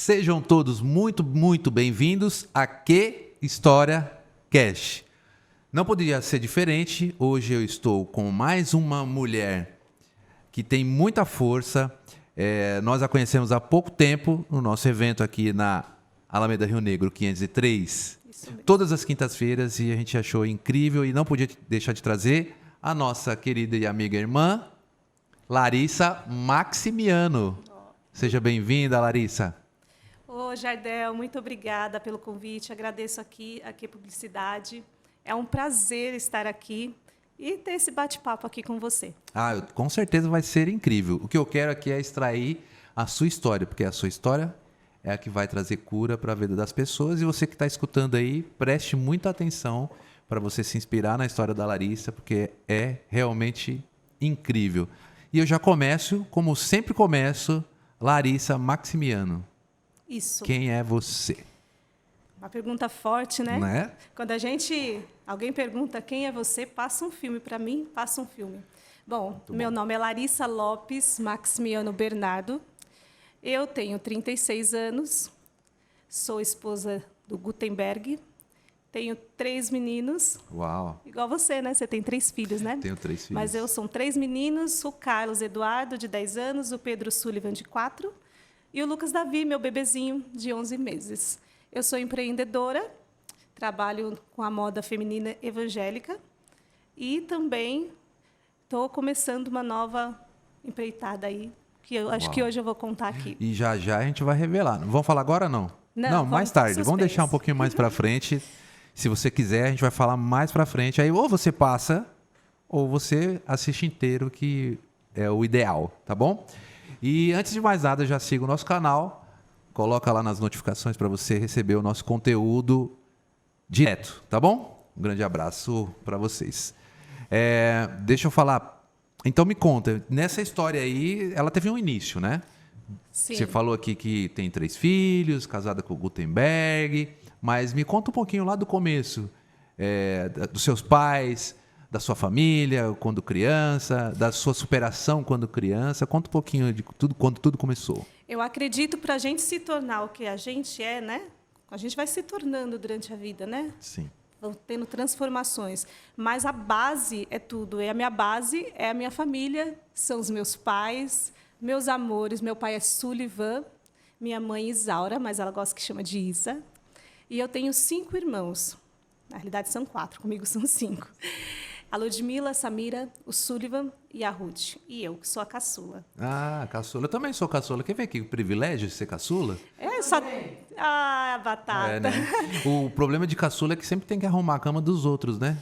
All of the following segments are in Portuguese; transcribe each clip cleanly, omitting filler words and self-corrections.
Sejam todos muito, muito bem-vindos a Que História Cash. Não poderia ser diferente, hoje eu estou com mais uma mulher que tem muita força. Nós a conhecemos há pouco tempo no nosso evento aqui na Alameda Rio Negro 503, todas as quintas-feiras, e a gente achou incrível e não podia deixar de trazer a nossa querida e amiga irmã, Larissa Maximiano. Seja bem-vinda, Larissa. Ô, Jardel, muito obrigada pelo convite. Agradeço aqui a Publicidade. É um prazer estar aqui e ter esse bate-papo aqui com você. Com certeza vai ser incrível. O que eu quero aqui é extrair a sua história, porque a sua história é a que vai trazer cura para a vida das pessoas. E você que está escutando aí, preste muita atenção para você se inspirar na história da Larissa, porque é realmente incrível. E eu já começo, como sempre começo, Larissa Maximiano. Isso. Quem é você? Uma pergunta forte, né? Não é? Quando alguém pergunta quem é você, passa um filme. Para mim, passa um filme. Bom, meu nome é Larissa Lopes Maximiano Bernardo. Eu tenho 36 anos, sou esposa do Gutenberg, tenho 3 meninos. Uau! Igual você, né? Você tem 3 filhos, né? Tenho 3 filhos. Mas eu sou 3 meninos, o Carlos Eduardo, de 10 anos, o Pedro Sullivan, de 4, e o Lucas Davi, meu bebezinho, de 11 meses. Eu sou empreendedora, trabalho com a moda feminina evangélica e também estou começando uma nova empreitada aí, que eu acho que hoje eu vou contar aqui. E já a gente vai revelar. Vamos falar agora ou não? Não, mais tarde. Vamos deixar um pouquinho mais para frente. Se você quiser, a gente vai falar mais para frente. Aí ou você passa ou você assiste inteiro, que é o ideal, tá bom? E antes de mais nada, já siga o nosso canal. Coloca lá nas notificações para você receber o nosso conteúdo direto, tá bom? Um grande abraço para vocês. Deixa eu falar. Então me conta, nessa história aí, ela teve um início, né? Sim. Você falou aqui que tem 3 filhos, casada com o Gutenberg, mas me conta um pouquinho lá do começo, dos seus pais, da sua família quando criança, da sua superação quando criança. Conta um pouquinho de tudo, quando tudo começou. Eu acredito, para a gente se tornar o que a gente é, né? A gente vai se tornando durante a vida, né? Sim. Vão tendo transformações. Mas a base é tudo. E a minha base é a minha família, são os meus pais, meus amores. Meu pai é Sullivan, minha mãe Isaura, mas ela gosta que chama de Isa. E eu tenho 5 irmãos. Na realidade, são 4, comigo são 5. A Ludmila, a Samira, o Sullivan e a Ruth. E eu, que sou a caçula. Caçula. Eu também sou caçula. Quer ver que privilégio de ser caçula? Batata. Né? O problema de caçula é que sempre tem que arrumar a cama dos outros, né?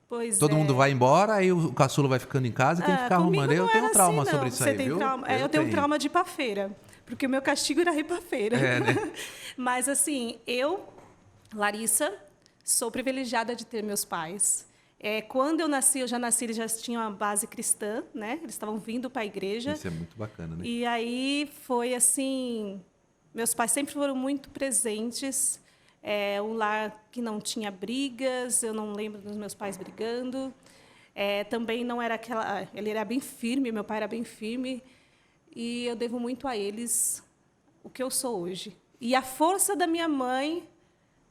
Pois Todo mundo vai embora, aí o caçula vai ficando em casa e tem que ficar arrumando. Eu tenho um trauma sobre isso aí, viu? Eu tenho um trauma de ir para feira, porque o meu castigo era ir para feira. Né? Mas, assim, eu, Larissa, sou privilegiada de ter meus pais. Quando eu já nasci, eles já tinham uma base cristã, né? Eles estavam vindo para a igreja. Isso é muito bacana, né? E aí foi assim, meus pais sempre foram muito presentes. Um lar que não tinha brigas, eu não lembro dos meus pais brigando. Também não era aquela... Ele era bem firme, meu pai era bem firme. E eu devo muito a eles o que eu sou hoje. E a força da minha mãe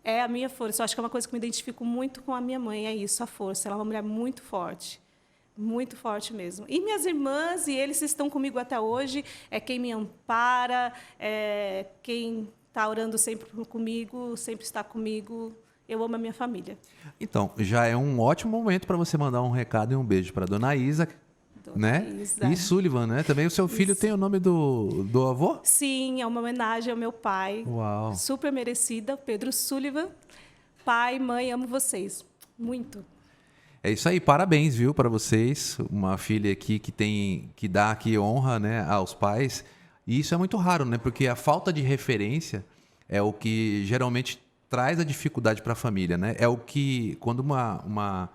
é a minha força. Eu acho que é uma coisa que eu me identifico muito com a minha mãe, é isso, a força. Ela é uma mulher muito forte mesmo. E minhas irmãs e eles estão comigo até hoje, é quem me ampara, quem está orando sempre comigo, sempre está comigo. Eu amo a minha família. Então, já é um ótimo momento para você mandar um recado e um beijo para Dona Isa, né? Isa. E Sullivan, né? Também o seu filho tem o nome do avô? Sim, é uma homenagem ao meu pai. Uau. Super merecida, Pedro Sullivan. Pai, mãe, amo vocês. Muito. É isso aí, parabéns, viu, para vocês. Uma filha aqui que dá aqui honra, né, aos pais. E isso é muito raro, né? Porque a falta de referência é o que geralmente traz a dificuldade para a família, né? É o que, quando uma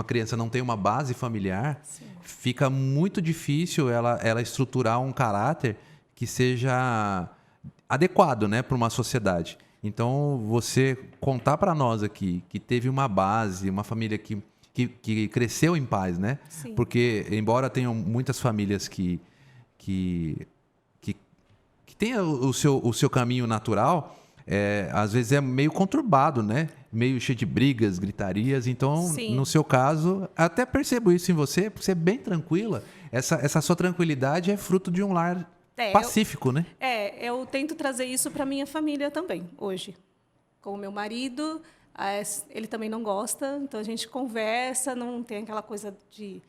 criança não tem uma base familiar, sim, fica muito difícil ela estruturar um caráter que seja adequado, né, para uma sociedade. Então, você contar para nós aqui que teve uma base, uma família que cresceu em paz, né? Sim. Porque, embora tenham muitas famílias que tem o seu caminho natural, às vezes é meio conturbado, né? Meio cheio de brigas, gritarias. Então, Sim. no seu caso, até percebo isso em você, porque você é bem tranquila. Essa sua tranquilidade é fruto de um lar pacífico, né? Eu tento trazer isso para minha família também, hoje. Com o meu marido, ele também não gosta, então a gente conversa, não tem aquela coisa de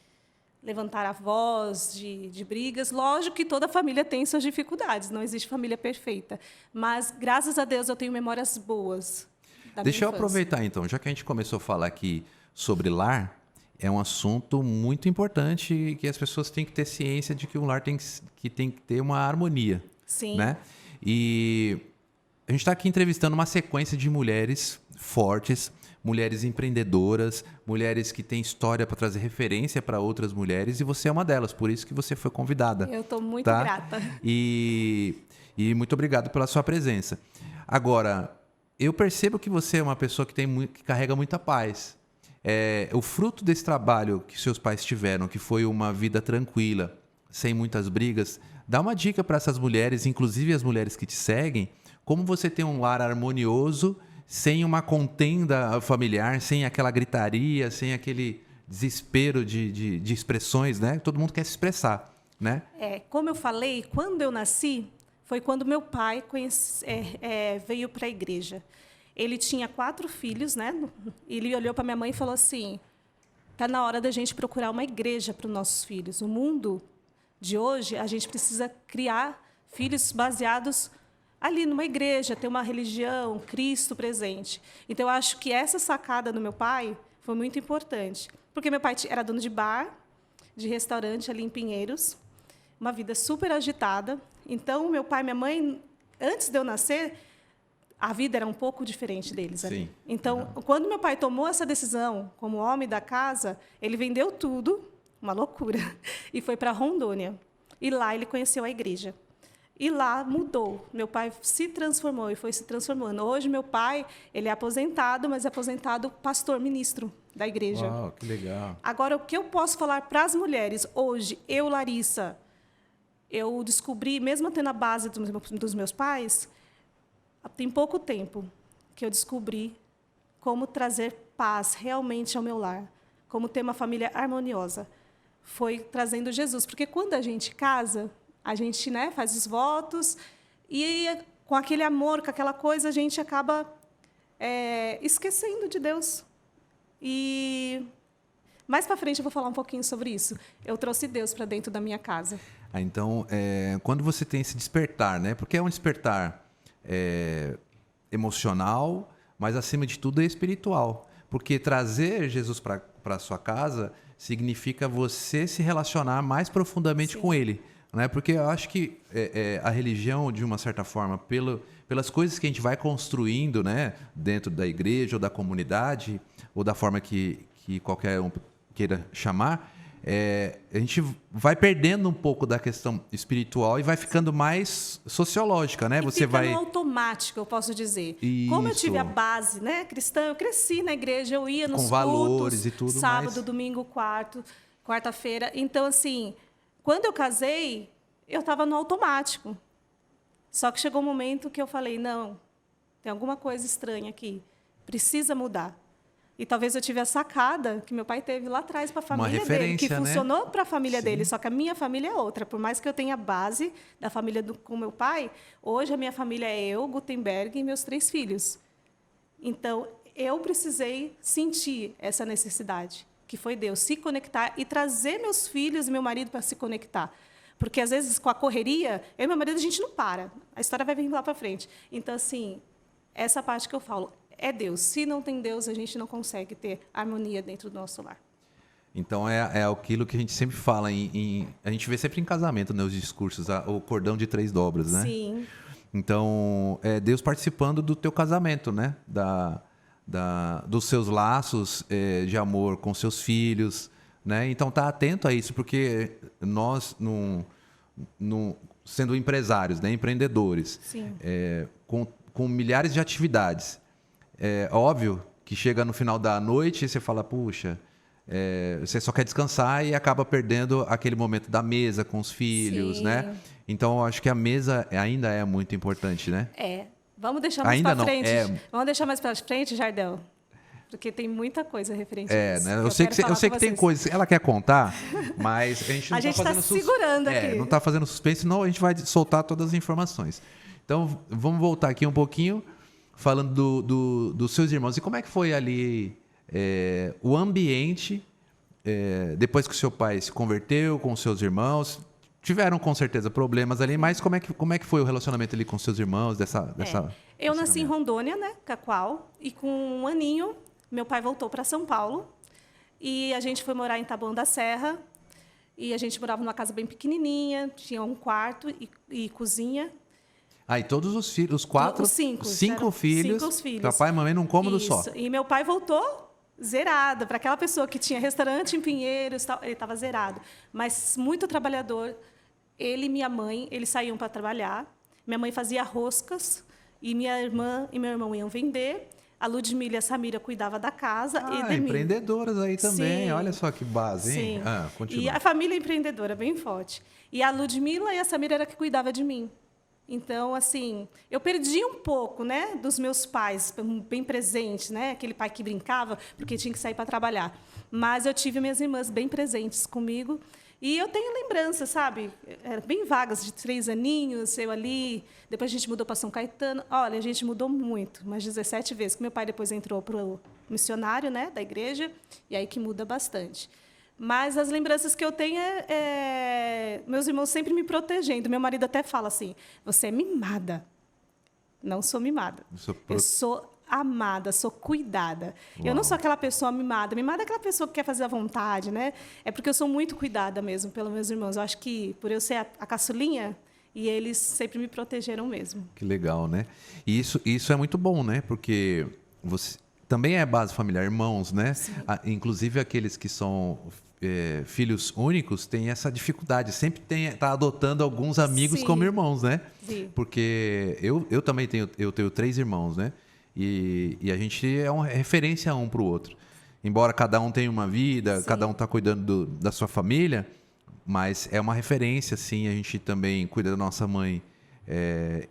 levantar a voz, de brigas. Lógico que toda família tem suas dificuldades, não existe família perfeita. Mas, graças a Deus, eu tenho memórias boas da Deixa eu minha infância. aproveitar, então, já que a gente começou a falar aqui sobre lar, é um assunto muito importante que as pessoas têm que ter ciência de que o lar tem que ter uma harmonia. Sim. Né? E a gente está aqui entrevistando uma sequência de mulheres fortes, mulheres empreendedoras, mulheres que têm história para trazer referência para outras mulheres, e você é uma delas, por isso que você foi convidada. Eu estou muito tá? grata. E muito obrigado pela sua presença. Agora, eu percebo que você é uma pessoa que carrega muita paz. O fruto desse trabalho que seus pais tiveram, que foi uma vida tranquila, sem muitas brigas, dá uma dica para essas mulheres, inclusive as mulheres que te seguem, como você ter um lar harmonioso, sem uma contenda familiar, sem aquela gritaria, sem aquele desespero de expressões, né? Todo mundo quer se expressar, né? Como eu falei, quando eu nasci, foi quando meu pai veio para a igreja. Ele tinha 4 filhos, né? Ele olhou para minha mãe e falou assim: está na hora da gente procurar uma igreja para os nossos filhos. O mundo de hoje, a gente precisa criar filhos baseados ali numa igreja, ter uma religião, Cristo presente. Então, eu acho que essa sacada do meu pai foi muito importante. Porque meu pai era dono de bar, de restaurante ali em Pinheiros, uma vida super agitada. Então, meu pai e minha mãe, antes de eu nascer, a vida era um pouco diferente deles ali. Sim. Então, quando meu pai tomou essa decisão, como homem da casa, ele vendeu tudo, uma loucura, e foi para Rondônia. E lá ele conheceu a igreja. E lá mudou. Meu pai se transformou e foi se transformando. Hoje, meu pai, ele é aposentado, mas é aposentado pastor, ministro da igreja. Uau, que legal. Agora, o que eu posso falar para as mulheres hoje, eu, Larissa, eu descobri, mesmo tendo a base dos meus pais, tem pouco tempo que eu descobri como trazer paz realmente ao meu lar, como ter uma família harmoniosa. Foi trazendo Jesus. Porque quando a gente casa, a gente, né, faz os votos e, com aquele amor, com aquela coisa, a gente acaba esquecendo de Deus. E mais para frente eu vou falar um pouquinho sobre isso. Eu trouxe Deus para dentro da minha casa. Então, quando você tem esse despertar, né? Porque é um despertar emocional, mas, acima de tudo, é espiritual. Porque trazer Jesus para a sua casa significa você se relacionar mais profundamente com Ele. Né? Porque eu acho que a religião, de uma certa forma, pelas coisas que a gente vai construindo, né, dentro da igreja ou da comunidade, ou da forma que qualquer um queira chamar, a gente vai perdendo um pouco da questão espiritual e vai ficando mais sociológica, né? E você fica vai no automático, eu posso dizer. Isso. Como eu tive a base, né, cristã, eu cresci na igreja, eu ia nos com valores cultos, e tudo sábado, mais. domingo, quarta-feira. Então, assim, quando eu casei, eu estava no automático. Só que chegou um momento que eu falei, não, tem alguma coisa estranha aqui, precisa mudar. E talvez eu tive a sacada que meu pai teve lá atrás para a família dele, que funcionou, né, para a família dele, só que a minha família é outra. Por mais que eu tenha a base da família com meu pai, hoje a minha família é eu, Gutenberg e meus 3 filhos. Então, eu precisei sentir essa necessidade, que foi Deus, se conectar e trazer meus filhos e meu marido para se conectar. Porque, às vezes, com a correria, eu e meu marido, a gente não para. A história vai vir lá para frente. Então, assim, essa parte que eu falo, é Deus. Se não tem Deus, a gente não consegue ter harmonia dentro do nosso lar. Então, é aquilo que a gente sempre fala, a gente vê sempre em casamento, né, os discursos, o cordão de 3 dobras, né? Sim. Então, é Deus participando do teu casamento, né? Dos seus laços de amor com seus filhos, né? Então, tá atento a isso, porque nós, sendo empresários, né, empreendedores, com milhares de atividades, é óbvio que chega no final da noite e você fala, puxa, você só quer descansar e acaba perdendo aquele momento da mesa com os filhos, Sim. né? Então, eu acho que a mesa ainda é muito importante, né? Vamos deixar mais Ainda para não, frente. Vamos deixar mais para frente, Jardel. Porque tem muita coisa referente a isso. Né? Eu sei que tem coisas. Ela quer contar, mas a gente não está fazendo segurando aqui. Não está fazendo suspense, senão a gente vai soltar todas as informações. Então, vamos voltar aqui um pouquinho, falando dos seus irmãos. E como é que foi ali o ambiente depois que o seu pai se converteu com os seus irmãos? Tiveram, com certeza, problemas ali, mas como é que foi o relacionamento ali com os seus irmãos? Eu nasci em Rondônia, né, Cacoal, e com 1 aninho, meu pai voltou para São Paulo, e a gente foi morar em Taboão da Serra, e a gente morava numa casa bem pequenininha, tinha um quarto e cozinha. E todos os filhos, os 4? Os 5. 5 filhos. 5 filhos. Papai e mamãe num cômodo só. E meu pai voltou zerado. Para aquela pessoa que tinha restaurante em Pinheiros, ele estava zerado. Mas muito trabalhador. Ele e minha mãe, eles saíam para trabalhar. Minha mãe fazia roscas e minha irmã e meu irmão iam vender. A Ludmila e a Samira cuidavam da casa. Empreendedoras aí também. Sim. Olha só que base, hein? Sim. Continua. E a família empreendedora, bem forte. E a Ludmila e a Samira era que cuidava de mim. Então, assim, eu perdi um pouco, né, dos meus pais, bem presentes, né, aquele pai que brincava porque tinha que sair para trabalhar. Mas eu tive minhas irmãs bem presentes comigo. E eu tenho lembranças, sabe, bem vagas, de 3 aninhos, eu ali. Depois a gente mudou para São Caetano. Olha, a gente mudou muito, umas 17 vezes. Meu pai depois entrou para o missionário, né, da igreja, e aí que muda bastante. Mas as lembranças que eu tenho meus irmãos sempre me protegendo. Meu marido até fala assim, você é mimada. Não sou mimada. Eu sou amada, sou cuidada. Uau. Eu não sou aquela pessoa mimada. Mimada é aquela pessoa que quer fazer à vontade, né? É porque eu sou muito cuidada mesmo pelos meus irmãos. Eu acho que por eu ser a caçulinha, e eles sempre me protegeram mesmo. Que legal, né? E isso é muito bom, né? Porque você também é base familiar, irmãos, né? Inclusive aqueles que são filhos únicos têm essa dificuldade. Sempre tá adotando alguns amigos como irmãos, né? Sim. Porque eu também tenho 3 irmãos, né? E a gente é uma referência um para o outro. Embora cada um tenha uma vida, cada um está cuidando da sua família, mas é uma referência, sim. A gente também cuida da nossa mãe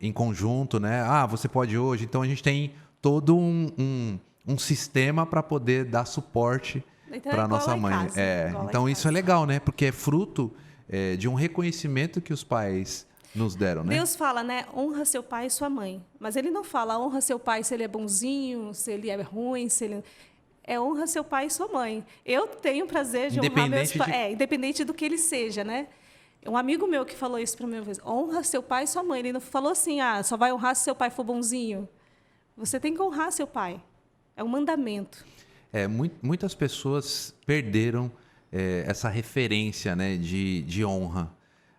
em conjunto, né? Você pode hoje. Então, a gente tem todo um sistema para poder dar suporte para a nossa mãe. Então, isso é legal, né? Porque é fruto de um reconhecimento que os pais nos deram, né? Deus fala, né? Honra seu pai e sua mãe. Mas ele não fala honra seu pai se ele é bonzinho, se ele é ruim, se ele... honra seu pai e sua mãe. Eu tenho o prazer de honrar meus pais. Independente do que ele seja, né? Um amigo meu que falou isso para mim uma vez. Honra seu pai e sua mãe. Ele não falou assim, só vai honrar se seu pai for bonzinho. Você tem que honrar seu pai. É um mandamento. Muitas pessoas perderam essa referência, né, de honra.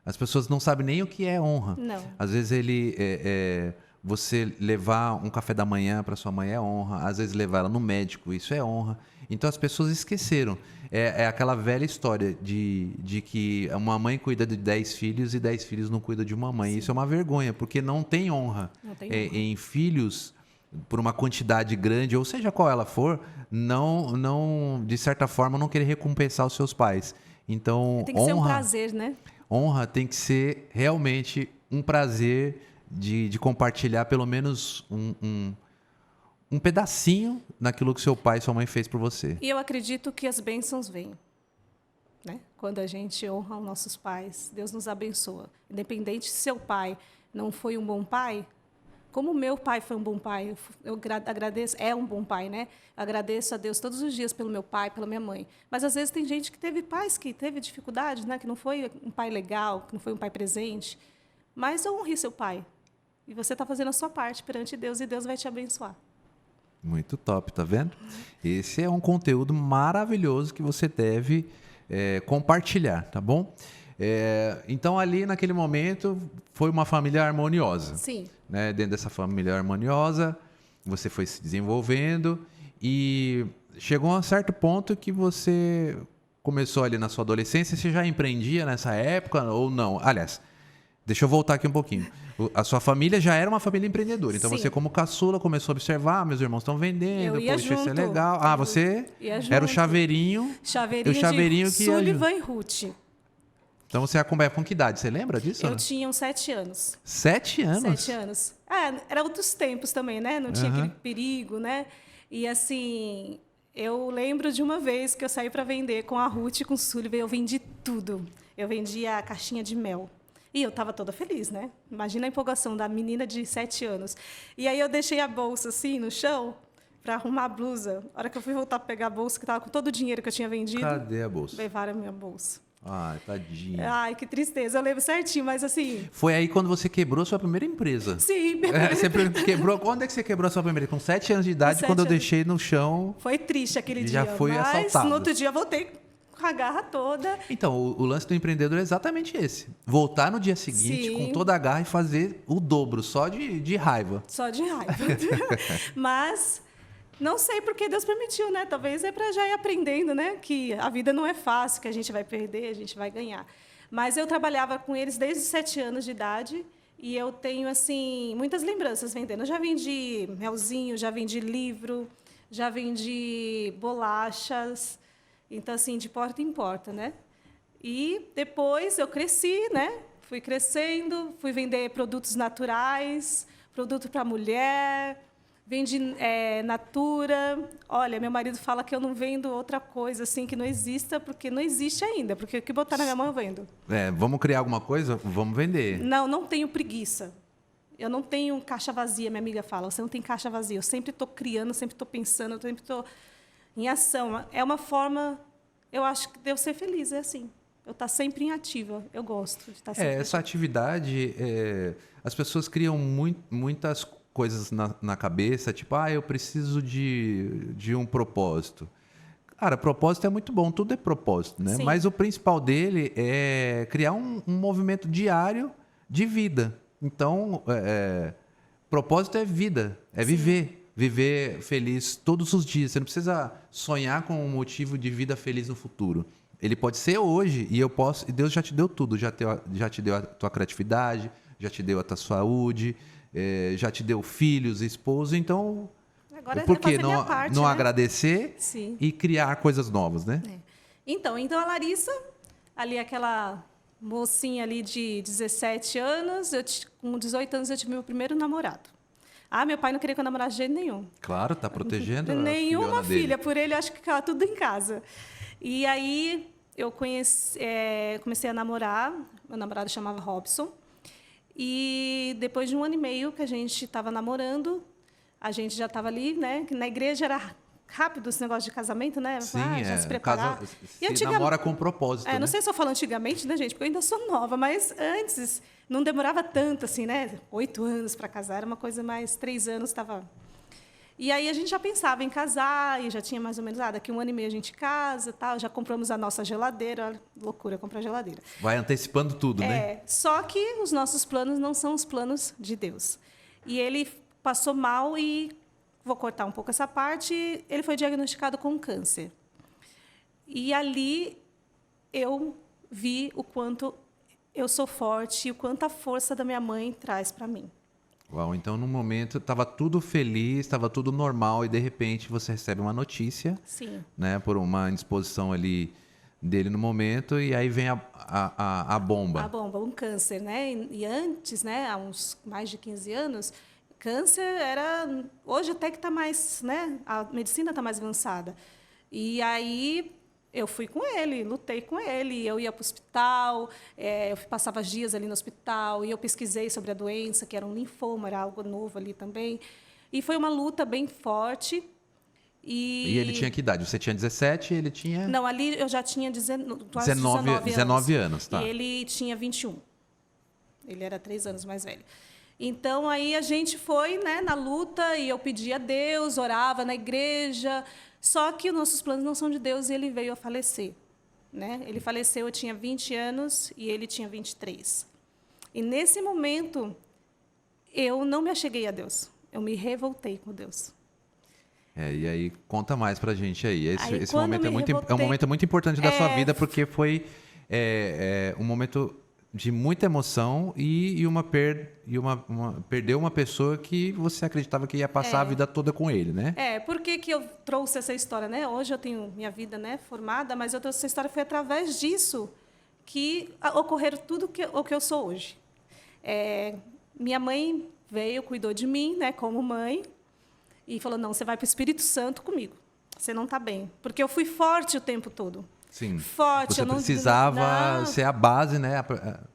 As pessoas não sabem nem o que é honra. Não. Às vezes você levar um café da manhã para sua mãe é honra. Às vezes levar ela no médico, isso é honra. Então as pessoas esqueceram. É aquela velha história de que uma mãe cuida de 10 filhos e 10 filhos não cuidam de uma mãe. Sim. Isso é uma vergonha, porque não tem honra, em filhos por uma quantidade grande, ou seja qual ela for, não de certa forma não querer recompensar os seus pais. Então, tem que ser um prazer, né? Honra tem que ser realmente um prazer de compartilhar pelo menos um pedacinho naquilo que seu pai e sua mãe fez por você. E eu acredito que as bênçãos vêm, né? Quando a gente honra os nossos pais, Deus nos abençoa. Independente se seu pai não foi um bom pai, como o meu pai foi um bom pai, eu agradeço, é um bom pai, né? Agradeço a Deus todos os dias pelo meu pai, pela minha mãe. Mas, às vezes, tem gente que teve pais que teve dificuldade, né? Que não foi um pai legal, que não foi um pai presente. Mas honre seu pai. E você está fazendo a sua parte perante Deus e Deus vai te abençoar. Muito top, tá vendo? Esse é um conteúdo maravilhoso que você deve compartilhar, tá bom? Então, ali, naquele momento, foi uma família harmoniosa. Sim. Né? Dentro dessa família harmoniosa, você foi se desenvolvendo e chegou a um certo ponto que você começou ali na sua adolescência. Você já empreendia nessa época ou não? Aliás, Deixa eu voltar aqui um pouquinho. A sua família já era uma família empreendedora. Então Sim. você, como caçula, começou a observar, meus irmãos estão vendendo, Eu ia poxa, isso é junto. legal. Ah, você Ia era o junto. chaveirinho. Chaveirinho, o chaveirinho de que ia Sullivan e Ruth. Então você acompanha com que idade? Você lembra disso? Eu né? tinha uns 7 anos. 7 anos? 7 anos. Era outros tempos também, né? Não tinha Aham. aquele perigo, né? E assim, eu lembro de uma vez que eu saí para vender com a Ruth e com o Sullivan, eu vendi tudo. Eu vendia a caixinha de mel. E eu estava toda feliz, né? Imagina a empolgação da menina de 7 anos. E aí eu deixei a bolsa assim no chão para arrumar a blusa. A hora que eu fui voltar para pegar a bolsa, que estava com todo o dinheiro que eu tinha vendido, Cadê a bolsa? levaram a minha bolsa. Ai, tadinha. Ai, que tristeza. Eu lembro certinho, mas assim... Foi aí quando você quebrou a sua primeira empresa. Sim, Você quebrou. Quando é que você quebrou a sua primeira? Com 7 anos de idade, Com quando eu 7 anos. deixei no chão. Foi triste aquele Já dia, foi mas assaltado. no outro dia eu voltei com a garra toda. Então, o lance do empreendedor é exatamente esse. Voltar no dia seguinte Sim. com toda a garra e fazer o dobro, só de raiva. Só de raiva. Mas não sei porque Deus permitiu, né? Talvez é para já ir aprendendo, né? Que a vida não é fácil, que a gente vai perder, a gente vai ganhar. Mas eu trabalhava com eles desde os 7 anos de idade e eu tenho, assim, muitas lembranças vendendo. Eu já vendi melzinho, já vendi livro, já vendi bolachas. Então, assim, de porta em porta, né? E depois eu cresci, né? Fui crescendo, fui vender produtos naturais, produto para mulher, vendi Natura. Olha, meu marido fala que eu não vendo outra coisa assim que não exista, porque não existe ainda, porque o que botar na minha mão eu vendo. Vamos criar alguma coisa? Vamos vender. Não tenho preguiça. Eu não tenho caixa vazia, minha amiga fala. Você não tem caixa vazia. Eu sempre estou criando, sempre estou pensando, eu sempre estou em ação. É uma forma, eu acho, de eu ser feliz, é assim. Eu estar sempre em ativa. Eu gosto de estar sempre Essa atividade, as pessoas criam muitas coisas na cabeça, tipo, eu preciso de um propósito. Cara, propósito é muito bom, tudo é propósito, né? Sim. Mas o principal dele é criar um movimento diário de vida. Então, propósito é vida, é viver. Viver feliz todos os dias. Você não precisa sonhar com um motivo de vida feliz no futuro. Ele pode ser hoje e Deus já te deu tudo. Já te deu a tua criatividade, já te deu a tua saúde, já te deu filhos, esposo. Então, Agora por que fazer minha parte, não né? agradecer Sim. e criar coisas novas, né? Então a Larissa, ali aquela mocinha ali de 17 anos, com 18 anos eu tive meu primeiro namorado. Meu pai não queria que eu namorasse de jeito nenhum. Claro, tá protegendo a Nenhuma filhona dele. filha, por ele acho que ficava tudo em casa. E aí eu comecei a namorar, meu namorado chamava Robson, e depois de 1 ano e meio que a gente estava namorando, a gente já estava ali, né? Que na igreja era rápido esse negócio de casamento, né? Sim, já se preparar. Se namora com propósito, né? Não sei se eu falo antigamente, né, gente? Porque eu ainda sou nova, mas antes não demorava tanto, assim, né? 8 anos para casar, era uma coisa mais 3 anos estava. E aí a gente já pensava em casar, e já tinha mais ou menos, daqui 1 ano e meio a gente casa, tal. Já compramos a nossa geladeira, olha, loucura comprar geladeira. Vai antecipando tudo, né? Só que os nossos planos não são os planos de Deus. E ele passou mal e vou cortar um pouco essa parte. Ele foi diagnosticado com câncer. E ali eu vi o quanto eu sou forte e o quanto a força da minha mãe traz para mim. Uau, então no momento estava tudo feliz, estava tudo normal e de repente você recebe uma notícia, Sim. né, por uma indisposição ali dele no momento e aí vem a bomba. A bomba, um câncer, né? E antes, né, há uns mais de 15 anos, câncer era... Hoje até que está mais, né? A medicina está mais avançada. E aí eu fui com ele, lutei com ele. Eu ia para o hospital, eu passava dias ali no hospital, e eu pesquisei sobre a doença, que era um linfoma, era algo novo ali também. E foi uma luta bem forte. E ele tinha que idade? Você tinha 17 e ele tinha... Não, ali eu já tinha 19 anos, tá. E ele tinha 21. Ele era 3 anos mais velho. Então, aí a gente foi, né, na luta, e eu pedia a Deus, orava na igreja, só que os nossos planos não são de Deus, e ele veio a falecer. Né? Ele faleceu, eu tinha 20 anos, e ele tinha 23. E, nesse momento, eu não me acheguei a Deus, eu me revoltei com Deus. E aí, conta mais pra gente aí. Esse momento é um revoltei, momento muito importante da sua vida, porque foi um momento de muita emoção e perdeu uma pessoa que você acreditava que ia passar a vida toda com ele, né? Por que eu trouxe essa história, né? Hoje eu tenho minha vida, né, formada, mas eu trouxe essa história, foi através disso que ocorreram tudo o que eu sou hoje. Minha mãe veio, cuidou de mim, né, como mãe, e falou, não, você vai para o Espírito Santo comigo, você não está bem. Porque eu fui forte o tempo todo. Sim. Forte. Você precisava ser a base, né,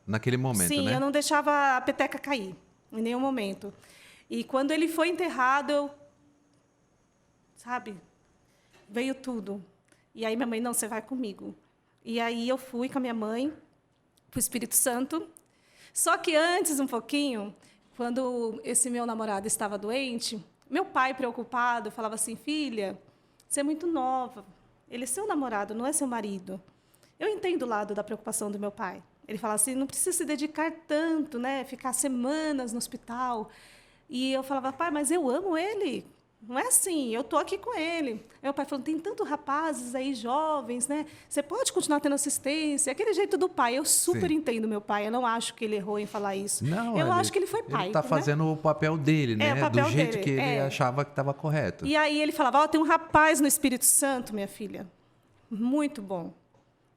naquele momento, Sim, né? eu não deixava a peteca cair, em nenhum momento. E quando ele foi enterrado, sabe, veio tudo. E aí minha mãe, não, você vai comigo. E aí eu fui com a minha mãe para o Espírito Santo. Só que antes, um pouquinho, quando esse meu namorado estava doente, meu pai, preocupado, falava assim, filha, você é muito nova. Ele é seu namorado, não é seu marido. Eu entendo o lado da preocupação do meu pai. Ele fala assim, não precisa se dedicar tanto, né? Ficar semanas no hospital. E eu falava, pai, mas eu amo ele. Não é assim, eu estou aqui com ele. Aí meu pai falou, tem tantos rapazes aí, jovens, né? Você pode continuar tendo assistência. Aquele jeito do pai. Eu super entendo meu pai. Eu não acho que ele errou em falar isso. Não, eu acho que ele foi pai. Ele está fazendo o papel dele, né? O papel do jeito dele. que ele achava que estava correto. E aí ele falava, tem um rapaz no Espírito Santo, minha filha. Muito bom.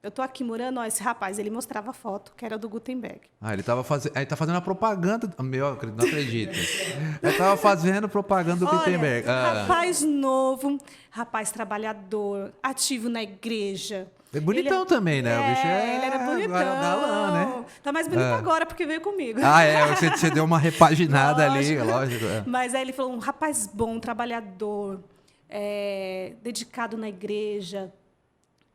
Eu estou aqui morando, esse rapaz, ele mostrava a foto, que era do Gutenberg. Ele estava fazendo a propaganda. Meu, não acredito. Ele estava fazendo propaganda do Gutenberg. Rapaz novo, rapaz trabalhador, ativo na igreja. É bonitão também, né? O bicho ele era bonitão. Galã, né? Tá mais bonito agora, porque veio comigo. Você deu uma repaginada ali, lógico. Mas aí ele falou, um rapaz bom, trabalhador, dedicado na igreja.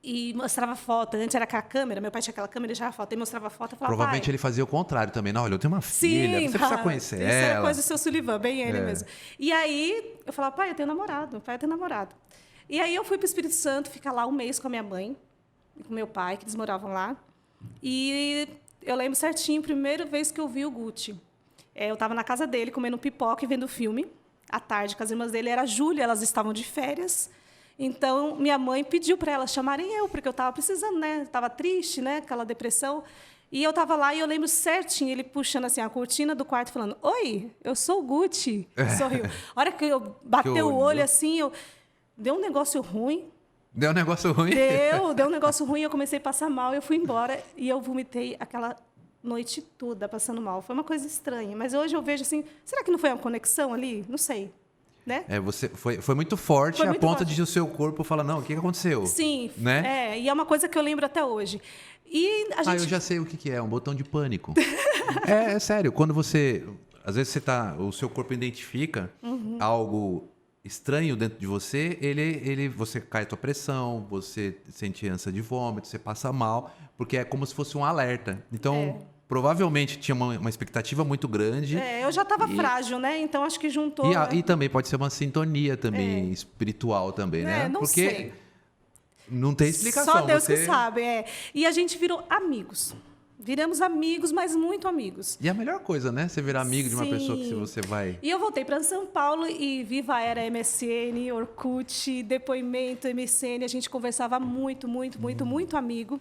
E mostrava foto. Antes era com a câmera, meu pai tinha aquela câmera e deixava foto. Ele mostrava foto e falava, provavelmente ele fazia o contrário também. Não, olha, eu tenho uma filha, você precisa conhecer ela. Isso era coisa do seu Sullivan, bem ele mesmo. E aí eu falava, pai, eu tenho namorado, E aí eu fui para o Espírito Santo, ficar lá um mês com a minha mãe e com meu pai, que eles moravam lá. E eu lembro certinho, a primeira vez que eu vi o Guti. Eu estava na casa dele, comendo pipoca e vendo filme, à tarde, com as irmãs dele. Era a Júlia, elas estavam de férias. Então, minha mãe pediu para elas chamarem eu, porque eu estava precisando, né? Estava triste, né? Aquela depressão. E eu estava lá e eu lembro certinho, ele puxando assim, a cortina do quarto, falando, oi, eu sou o Guti. Sorriu. A hora que eu bateu o olho assim, deu um negócio ruim. Deu um negócio ruim? Deu um negócio ruim, eu comecei a passar mal, eu fui embora e eu vomitei aquela noite toda passando mal. Foi uma coisa estranha. Mas hoje eu vejo assim, será que não foi uma conexão ali? Não sei. Né? Você foi muito forte a ponto de o seu corpo falar, não, o que aconteceu? Sim, né? E é uma coisa que eu lembro até hoje. E a gente... eu já sei o que é, um botão de pânico. é sério, quando você... Às vezes o seu corpo identifica algo estranho dentro de você, você cai a tua pressão, você sente ânsia de vômito, você passa mal, porque é como se fosse um alerta. Então... Provavelmente tinha uma expectativa muito grande. Eu já estava frágil, né? Então acho que juntou. E também pode ser uma sintonia também espiritual também, né? Não porque sei. Não tem explicação. Só Deus que sabe. E a gente virou amigos. Viramos amigos, mas muito amigos. E a melhor coisa, né? Você virar amigo de uma pessoa que você vai... E eu voltei para São Paulo e viva a era MSN, Orkut, depoimento, MSN. A gente conversava muito amigo.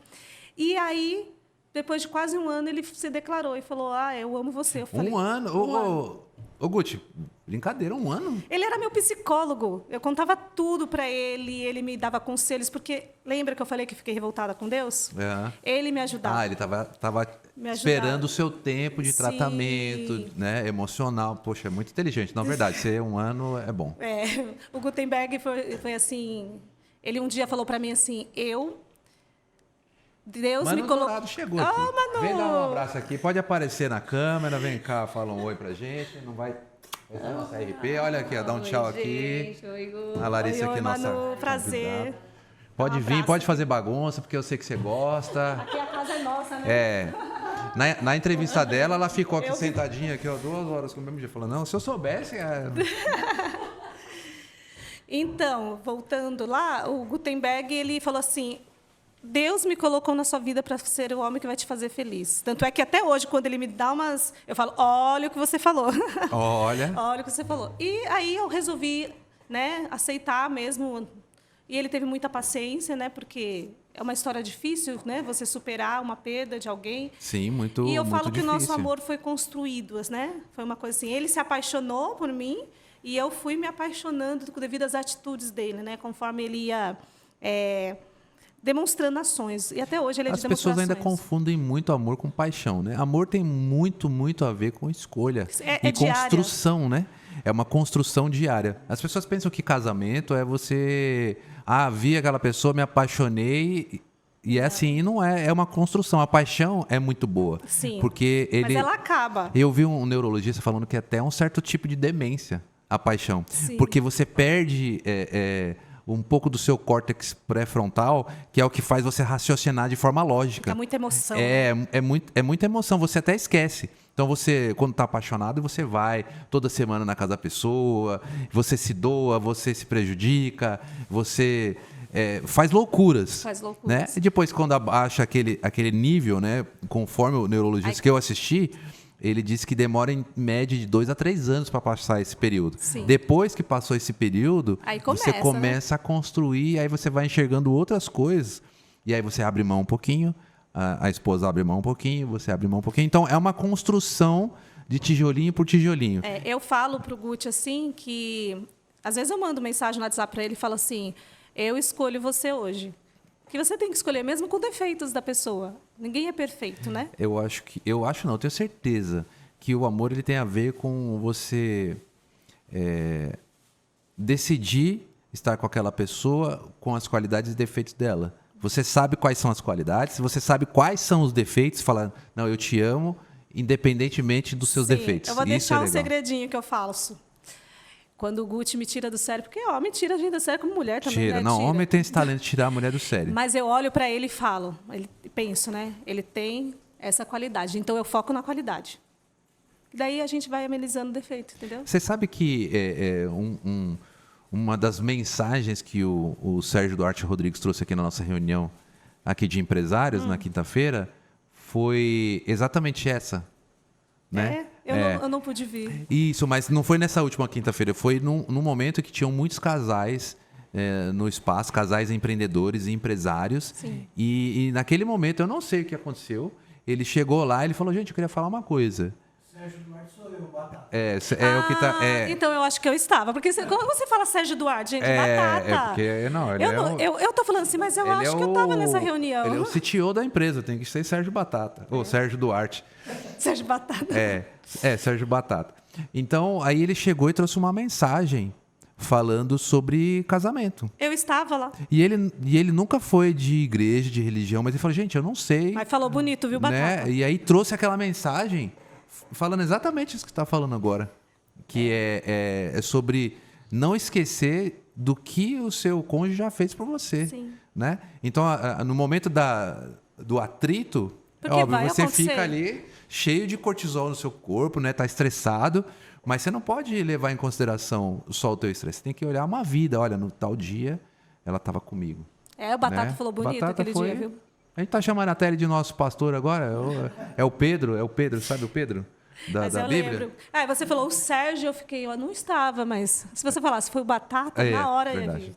E aí... Depois de quase um ano, ele se declarou e falou, eu amo você. Eu falei, um ano? Ô, Guti, brincadeira, 1 ano? Ele era meu psicólogo. Eu contava tudo para ele, ele me dava conselhos, porque lembra que eu falei que fiquei revoltada com Deus? Ele me ajudava. Ele estava esperando o seu tempo de tratamento, né, emocional. Poxa, é muito inteligente. Na verdade, ser 1 ano é bom. O Gutenberg foi assim... Ele um dia falou para mim assim, Deus Mano me colocou... Dourado chegou aqui. Manu! Vem dar um abraço aqui. Pode aparecer na câmera. Vem cá, fala um oi pra gente. Não vai... Esse é nosso RP. Olha aqui, dá um tchau aqui. Oi, a Larissa aqui, nossa Manu, prazer. Pode vir, pode fazer bagunça, porque eu sei que você gosta. Aqui a casa é nossa, né? Na entrevista dela, ela ficou aqui sentadinha, aqui, 2 horas com o mesmo dia, falando, não, se eu soubesse... Então, voltando lá, o Gutenberg, ele falou assim... Deus me colocou na sua vida para ser o homem que vai te fazer feliz. Tanto é que até hoje, quando ele me dá umas... Eu falo, olha o que você falou. Olha o que você falou. E aí eu resolvi, né, aceitar mesmo. E ele teve muita paciência, né, porque é uma história difícil, né? Você superar uma perda de alguém. Sim, muito E eu muito falo que o nosso difícil. amor foi construído, né? Foi uma coisa assim, ele se apaixonou por mim e eu fui me apaixonando devido às atitudes dele, né? Conforme ele ia demonstrando ações. E até hoje ele é de As pessoas ainda demonstrações. confundem muito amor com paixão, né? Amor tem muito, muito a ver com escolha É e diária. construção, né? É uma construção diária. As pessoas pensam que casamento é você... Ah, vi aquela pessoa, me apaixonei... E é assim, e não é. É uma construção. A paixão é muito boa. Sim. Porque Mas ele... ela acaba. Eu vi um neurologista falando que até um certo tipo de demência, a paixão. Sim. Porque você perde um pouco do seu córtex pré-frontal, que é o que faz você raciocinar de forma lógica. É muita emoção. É muita emoção, você até esquece. Então você, quando está apaixonado, você vai toda semana na casa da pessoa, você se doa, você se prejudica, você faz loucuras. Faz loucuras. Né? E depois, quando abaixa aquele nível, né, conforme o neurologista que eu assisti, ele disse que demora em média de 2 a 3 anos para passar esse período. Sim. Depois que passou esse período, Aí você começa, começa a construir, aí você vai enxergando outras coisas, e aí você abre mão um pouquinho, a esposa abre mão um pouquinho, você abre mão um pouquinho. Então, é uma construção de tijolinho por tijolinho. Eu falo pro Guti assim que às vezes eu mando mensagem no WhatsApp para ele e falo assim: eu escolho você hoje. Porque você tem que escolher mesmo com defeitos da pessoa. Ninguém é perfeito, né? Eu acho não, eu tenho certeza que o amor ele tem a ver com você decidir estar com aquela pessoa com as qualidades e defeitos dela. Você sabe quais são as qualidades, você sabe quais são os defeitos, fala, não, eu te amo, independentemente dos seus Sim, defeitos. Eu vou Isso deixar é um legal. segredinho que eu faço. Quando o Guti me tira do sério, porque homem tira a gente do sério como mulher também, Tira. né? Não, Tira. homem tem esse talento de tirar a mulher do sério. Mas eu olho para ele e falo, penso, né? Ele tem essa qualidade, então eu foco na qualidade. Daí a gente vai amenizando o defeito, entendeu? Você sabe que uma das mensagens que o Sérgio Duarte Rodrigues trouxe aqui na nossa reunião aqui de empresários na quinta-feira foi exatamente essa, né? Eu não pude vir. Isso, mas não foi nessa última quinta-feira, foi num momento que tinham muitos casais no espaço, casais empreendedores e empresários. Sim. E naquele momento, eu não sei o que aconteceu, ele chegou lá e ele falou, gente, eu queria falar uma coisa. Sérgio Duarte sou eu, Batata. O que tá... Então eu acho que eu estava. Porque quando você fala Sérgio Duarte, gente, batata. Porque, não, ele Eu tô falando assim, mas eu ele acho que eu estava nessa reunião. Ele é o CTO da empresa, tem que ser Sérgio Batata, ou Sérgio Duarte. Sérgio Batata. Sérgio Batata. Então, aí ele chegou e trouxe uma mensagem falando sobre casamento. Eu estava lá. E ele nunca foi de igreja, de religião, mas ele falou, gente, eu não sei. Mas falou bonito, viu, Batata? Né? E aí trouxe aquela mensagem falando exatamente isso que você está falando agora. Que é sobre não esquecer do que o seu cônjuge já fez por você. Sim. Né? Então, no momento do atrito, Porque óbvio, vai você acontecer. fica ali cheio de cortisol no seu corpo, né? Tá estressado, mas você não pode levar em consideração só o teu estresse. Você tem que olhar uma vida. Olha, no tal dia, ela estava comigo. O Batata né? falou bonito Batata aquele dia, viu? A gente tá chamando a Tele de nosso pastor agora. É o Pedro, sabe o Pedro? Mas Da eu Bíblia? lembro. Você falou o Sérgio, eu não estava, mas se você falasse foi o Batata, na hora eu ia verdade. vir.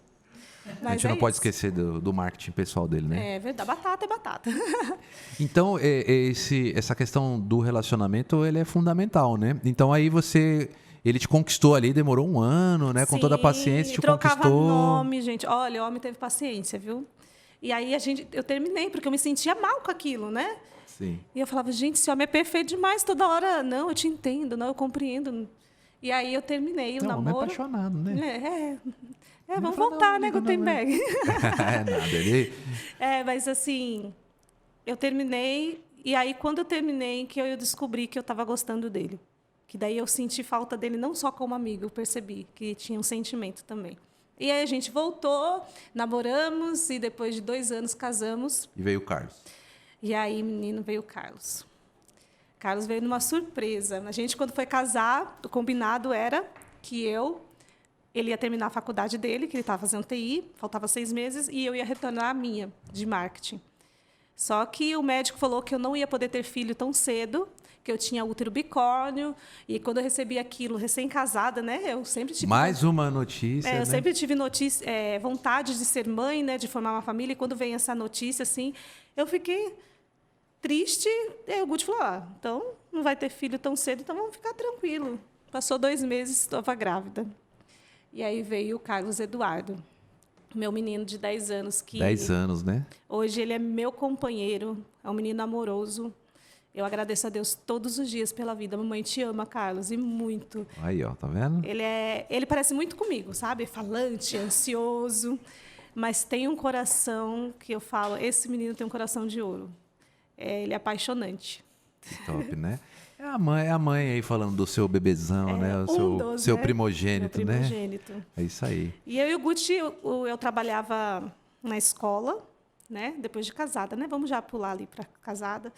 A Mas gente não pode isso. esquecer do marketing pessoal dele, né? É verdade, batata é batata. Então, essa questão do relacionamento, ele é fundamental, né? Então, aí ele te conquistou ali, demorou um ano, né? Com toda a paciência, te trocava conquistou. nome, gente. Olha, o homem teve paciência, viu? E aí eu terminei, porque eu me sentia mal com aquilo, né? Sim. E eu falava, gente, esse homem é perfeito demais toda hora. Não, eu te entendo, não, eu compreendo. E aí eu terminei o Não, homem é namoro. apaixonado, né? Vamos fala, voltar, não, né, amigo, Gutenberg? Nada, ele... Mas assim, eu terminei, e aí quando eu terminei, que eu descobri que eu estava gostando dele. Que daí eu senti falta dele não só como amigo, eu percebi que tinha um sentimento também. E aí a gente voltou, namoramos, e depois de 2 anos casamos. E veio o Carlos. E aí, menino, veio o Carlos. Carlos veio numa surpresa. A gente, quando foi casar, o combinado era que ele ia terminar a faculdade dele, que ele estava fazendo TI, faltava 6 meses, e eu ia retornar a minha, de marketing. Só que o médico falou que eu não ia poder ter filho tão cedo que eu tinha útero bicórnio. E quando eu recebi aquilo, recém-casada, né? Eu sempre tive... Mais uma notícia, né? Eu sempre tive vontade de ser mãe, né? De formar uma família. E quando vem essa notícia, assim, eu fiquei triste. E aí o Guti falou, então não vai ter filho tão cedo, então vamos ficar tranquilo. Passou 2 meses, estava grávida. E aí veio o Carlos Eduardo, meu menino de 10 anos. 10 anos, né? Hoje ele é meu companheiro, é um menino amoroso. Eu agradeço a Deus todos os dias pela vida. Mamãe te ama, Carlos, e muito. Aí, ó, tá vendo? Ele parece muito comigo, sabe? Falante, ansioso, mas tem um coração que eu falo, esse menino tem um coração de ouro. Ele é apaixonante. Que top, né? É a mãe aí falando do seu bebezão, né? O seu né? primogênito, Meu primogênito, né? É isso aí. E eu e o Guti, eu trabalhava na escola, né? Depois de casada, né? Vamos já pular ali para casada.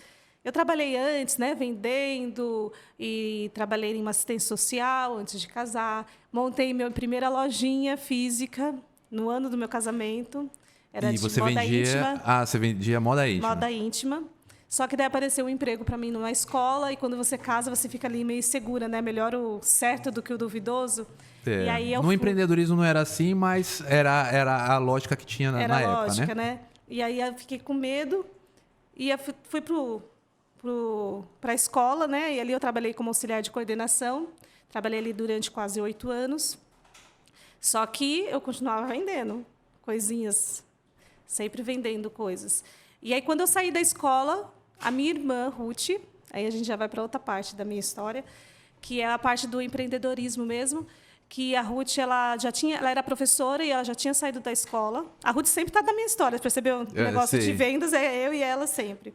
Eu trabalhei antes, né? Vendendo e trabalhei em uma assistência social antes de casar. Montei minha primeira lojinha física no ano do meu casamento. Era e de você moda vendia... íntima. Ah, você vendia moda íntima. Moda íntima. Só que daí apareceu um emprego para mim numa escola e quando você casa, você fica ali meio segura, né? Melhor o certo do que o duvidoso. É. E aí No empreendedorismo não era assim, mas era a lógica que tinha na época, né? Era lógica, né? E aí eu fiquei com medo e eu fui para a escola, né? E ali eu trabalhei como auxiliar de coordenação. Trabalhei ali durante quase 8 anos. Só que eu continuava vendendo coisinhas, sempre vendendo coisas. E aí, quando eu saí da escola, a minha irmã, Ruth, aí a gente já vai para outra parte da minha história, que é a parte do empreendedorismo mesmo, que a Ruth ela era professora e ela já tinha saído da escola. A Ruth sempre está na minha história, você percebeu? O negócio de vendas é eu e ela sempre.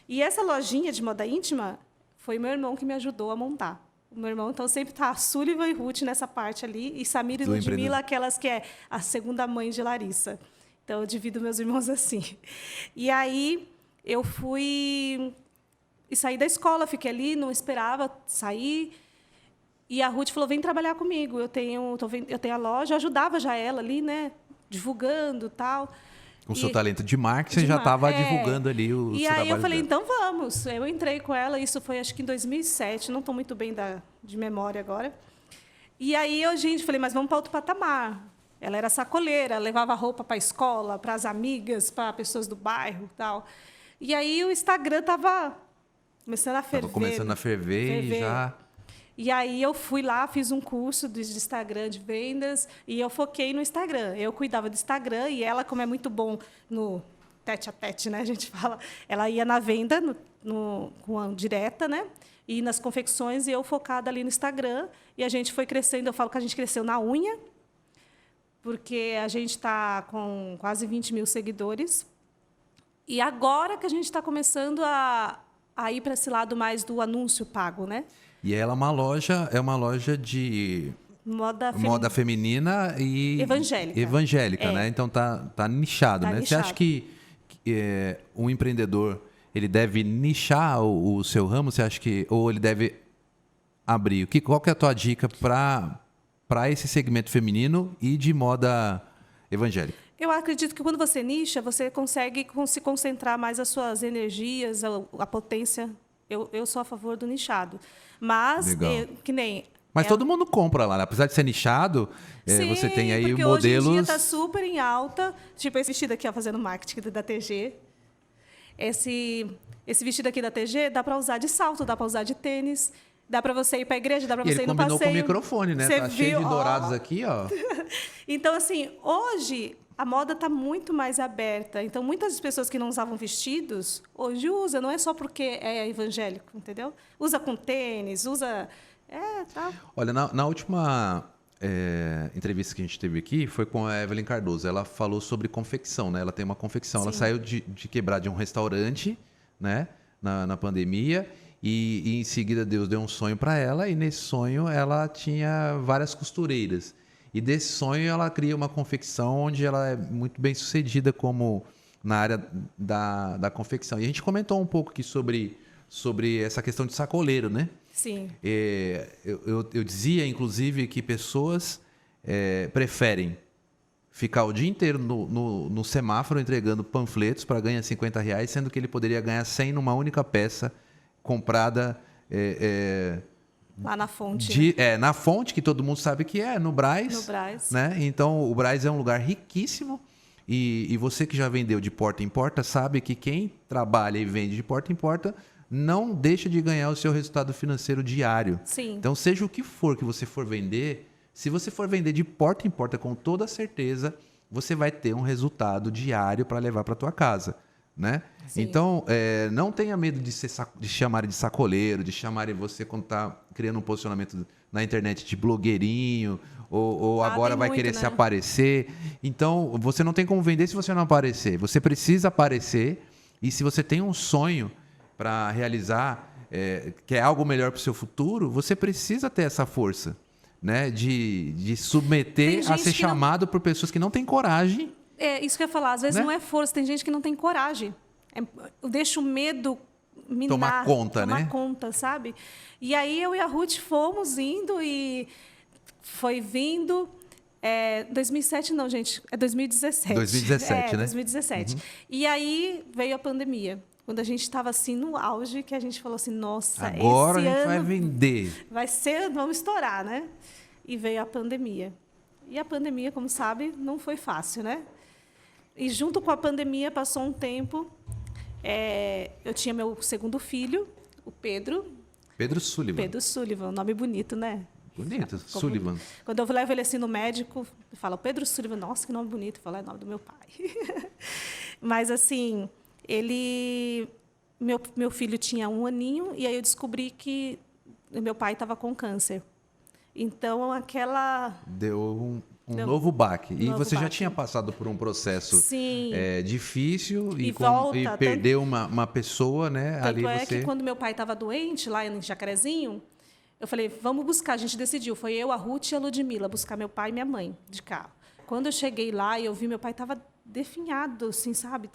E essa lojinha de moda íntima foi meu irmão que me ajudou a montar. O meu irmão, então, sempre está Sullivan e Ruth nessa parte ali, e Samira e Ludmila, aquelas que é a segunda mãe de Larissa. Então, eu divido meus irmãos assim. E aí, eu fui e saí da escola, fiquei ali, não esperava sair. E a Ruth falou, vem trabalhar comigo. Eu tenho a loja, eu ajudava já ela ali, né? Divulgando e tal. Com o seu talento de marketing, você já estava divulgando ali o E seu aí eu falei, dela. então vamos. Eu entrei com ela, isso foi acho que em 2007, não estou muito bem de memória agora. E aí gente, falei, mas vamos para outro patamar. Ela era sacoleira, levava roupa para a escola, para as amigas, para pessoas do bairro e tal. E aí o Instagram estava começando a ferver. Estava começando a ferver e já... E aí eu fui lá, fiz um curso de Instagram de vendas e eu foquei no Instagram. Eu cuidava do Instagram e ela, como é muito bom no tete a tete, né, a gente fala, ela ia na venda com a direta, né, e nas confecções e eu focada ali no Instagram. E a gente foi crescendo, eu falo que a gente cresceu na unha, porque a gente está com quase 20 mil seguidores. E agora que a gente está começando a ir para esse lado mais do anúncio pago, né? E ela é uma loja de moda feminina e evangélica, né? Então tá nichado, né? Nichado. Você acha que um empreendedor ele deve nichar o seu ramo? Você acha ou ele deve abrir? Qual que é a tua dica para esse segmento feminino e de moda evangélica? Eu acredito que quando você nicha, você consegue se concentrar mais as suas energias, a potência. Eu sou a favor do nichado. Mas, que nem... Mas todo mundo compra lá, né? Apesar de ser nichado, sim, você tem aí porque modelos... hoje em dia está super em alta. Tipo, esse vestido aqui, ó, fazendo marketing da TG. Esse vestido aqui da TG dá para usar de salto, dá para usar de tênis, dá para você ir para a igreja, dá para você ir no passeio. Ele combinou com o microfone, né? Você tá cheio de dourados aqui, ó. Então, assim, hoje a moda está muito mais aberta. Então, muitas pessoas que não usavam vestidos, hoje usam. Não é só porque é evangélico, entendeu? Usa com tênis, usa... tá. Olha, na última entrevista que a gente teve aqui, foi com a Evelyn Cardoso. Ela falou sobre confecção, né? Ela tem uma confecção. Sim. Ela saiu de quebrar de um restaurante, né? Na pandemia. E em seguida, Deus deu um sonho para ela. E nesse sonho, ela tinha várias costureiras. E desse sonho ela cria uma confecção onde ela é muito bem sucedida como na área da confecção. E a gente comentou um pouco aqui sobre essa questão de sacoleiro, né? Sim. Eu dizia, inclusive, que pessoas preferem ficar o dia inteiro no semáforo entregando panfletos para ganhar R$50, sendo que ele poderia ganhar 100 numa única peça comprada Lá na fonte. Na fonte, que todo mundo sabe que é, no Brás. No Brás. Né? Então, o Brás é um lugar riquíssimo. E você que já vendeu de porta em porta sabe que quem trabalha e vende de porta em porta não deixa de ganhar o seu resultado financeiro diário. Sim. Então, seja o que for que você for vender, se você for vender de porta em porta, com toda certeza, você vai ter um resultado diário para levar para tua casa. Né? Então, não tenha medo de chamarem de sacoleiro, de chamarem você quando está criando um posicionamento na internet de blogueirinho, ou agora vai querer se aparecer. Então, você não tem como vender se você não aparecer. Você precisa aparecer, e se você tem um sonho para realizar, que é algo melhor para o seu futuro, você precisa ter essa força, né? De submeter a ser chamado por pessoas que não têm coragem. É isso que eu ia falar. Às vezes não é força, tem gente que não tem coragem. Deixa o medo minar, tomar conta, tomar conta, sabe? E aí eu e a Ruth fomos indo e foi vindo. 2007 não, gente, é 2017. 2017, né? 2017. Uhum. E aí veio a pandemia. Quando a gente estava assim no auge, que a gente falou assim, nossa, agora esse a gente ano vai vender. Vai ser, vamos estourar, né? E veio a pandemia. E a pandemia, como sabe, não foi fácil, né? E junto com a pandemia, passou um tempo, eu tinha meu segundo filho, o Pedro. Pedro Sullivan. Pedro Sullivan, nome bonito, né? Bonito, Sullivan. Quando eu levo ele assim no médico, eu falo, Pedro Sullivan, nossa, que nome bonito. Eu falo, é o nome do meu pai. Mas, assim, meu filho tinha 1 aninho, e aí eu descobri que meu pai estava com câncer. Então, Deu um novo baque. E você já tinha passado por um processo difícil e perdeu uma pessoa, né? Tanto ali que quando meu pai estava doente, lá em Jacarezinho, eu falei, vamos buscar. A gente decidiu. Foi eu, a Ruth e a Ludmila buscar meu pai e minha mãe de carro. Quando eu cheguei lá e eu vi meu pai estava definhado, assim, sabe?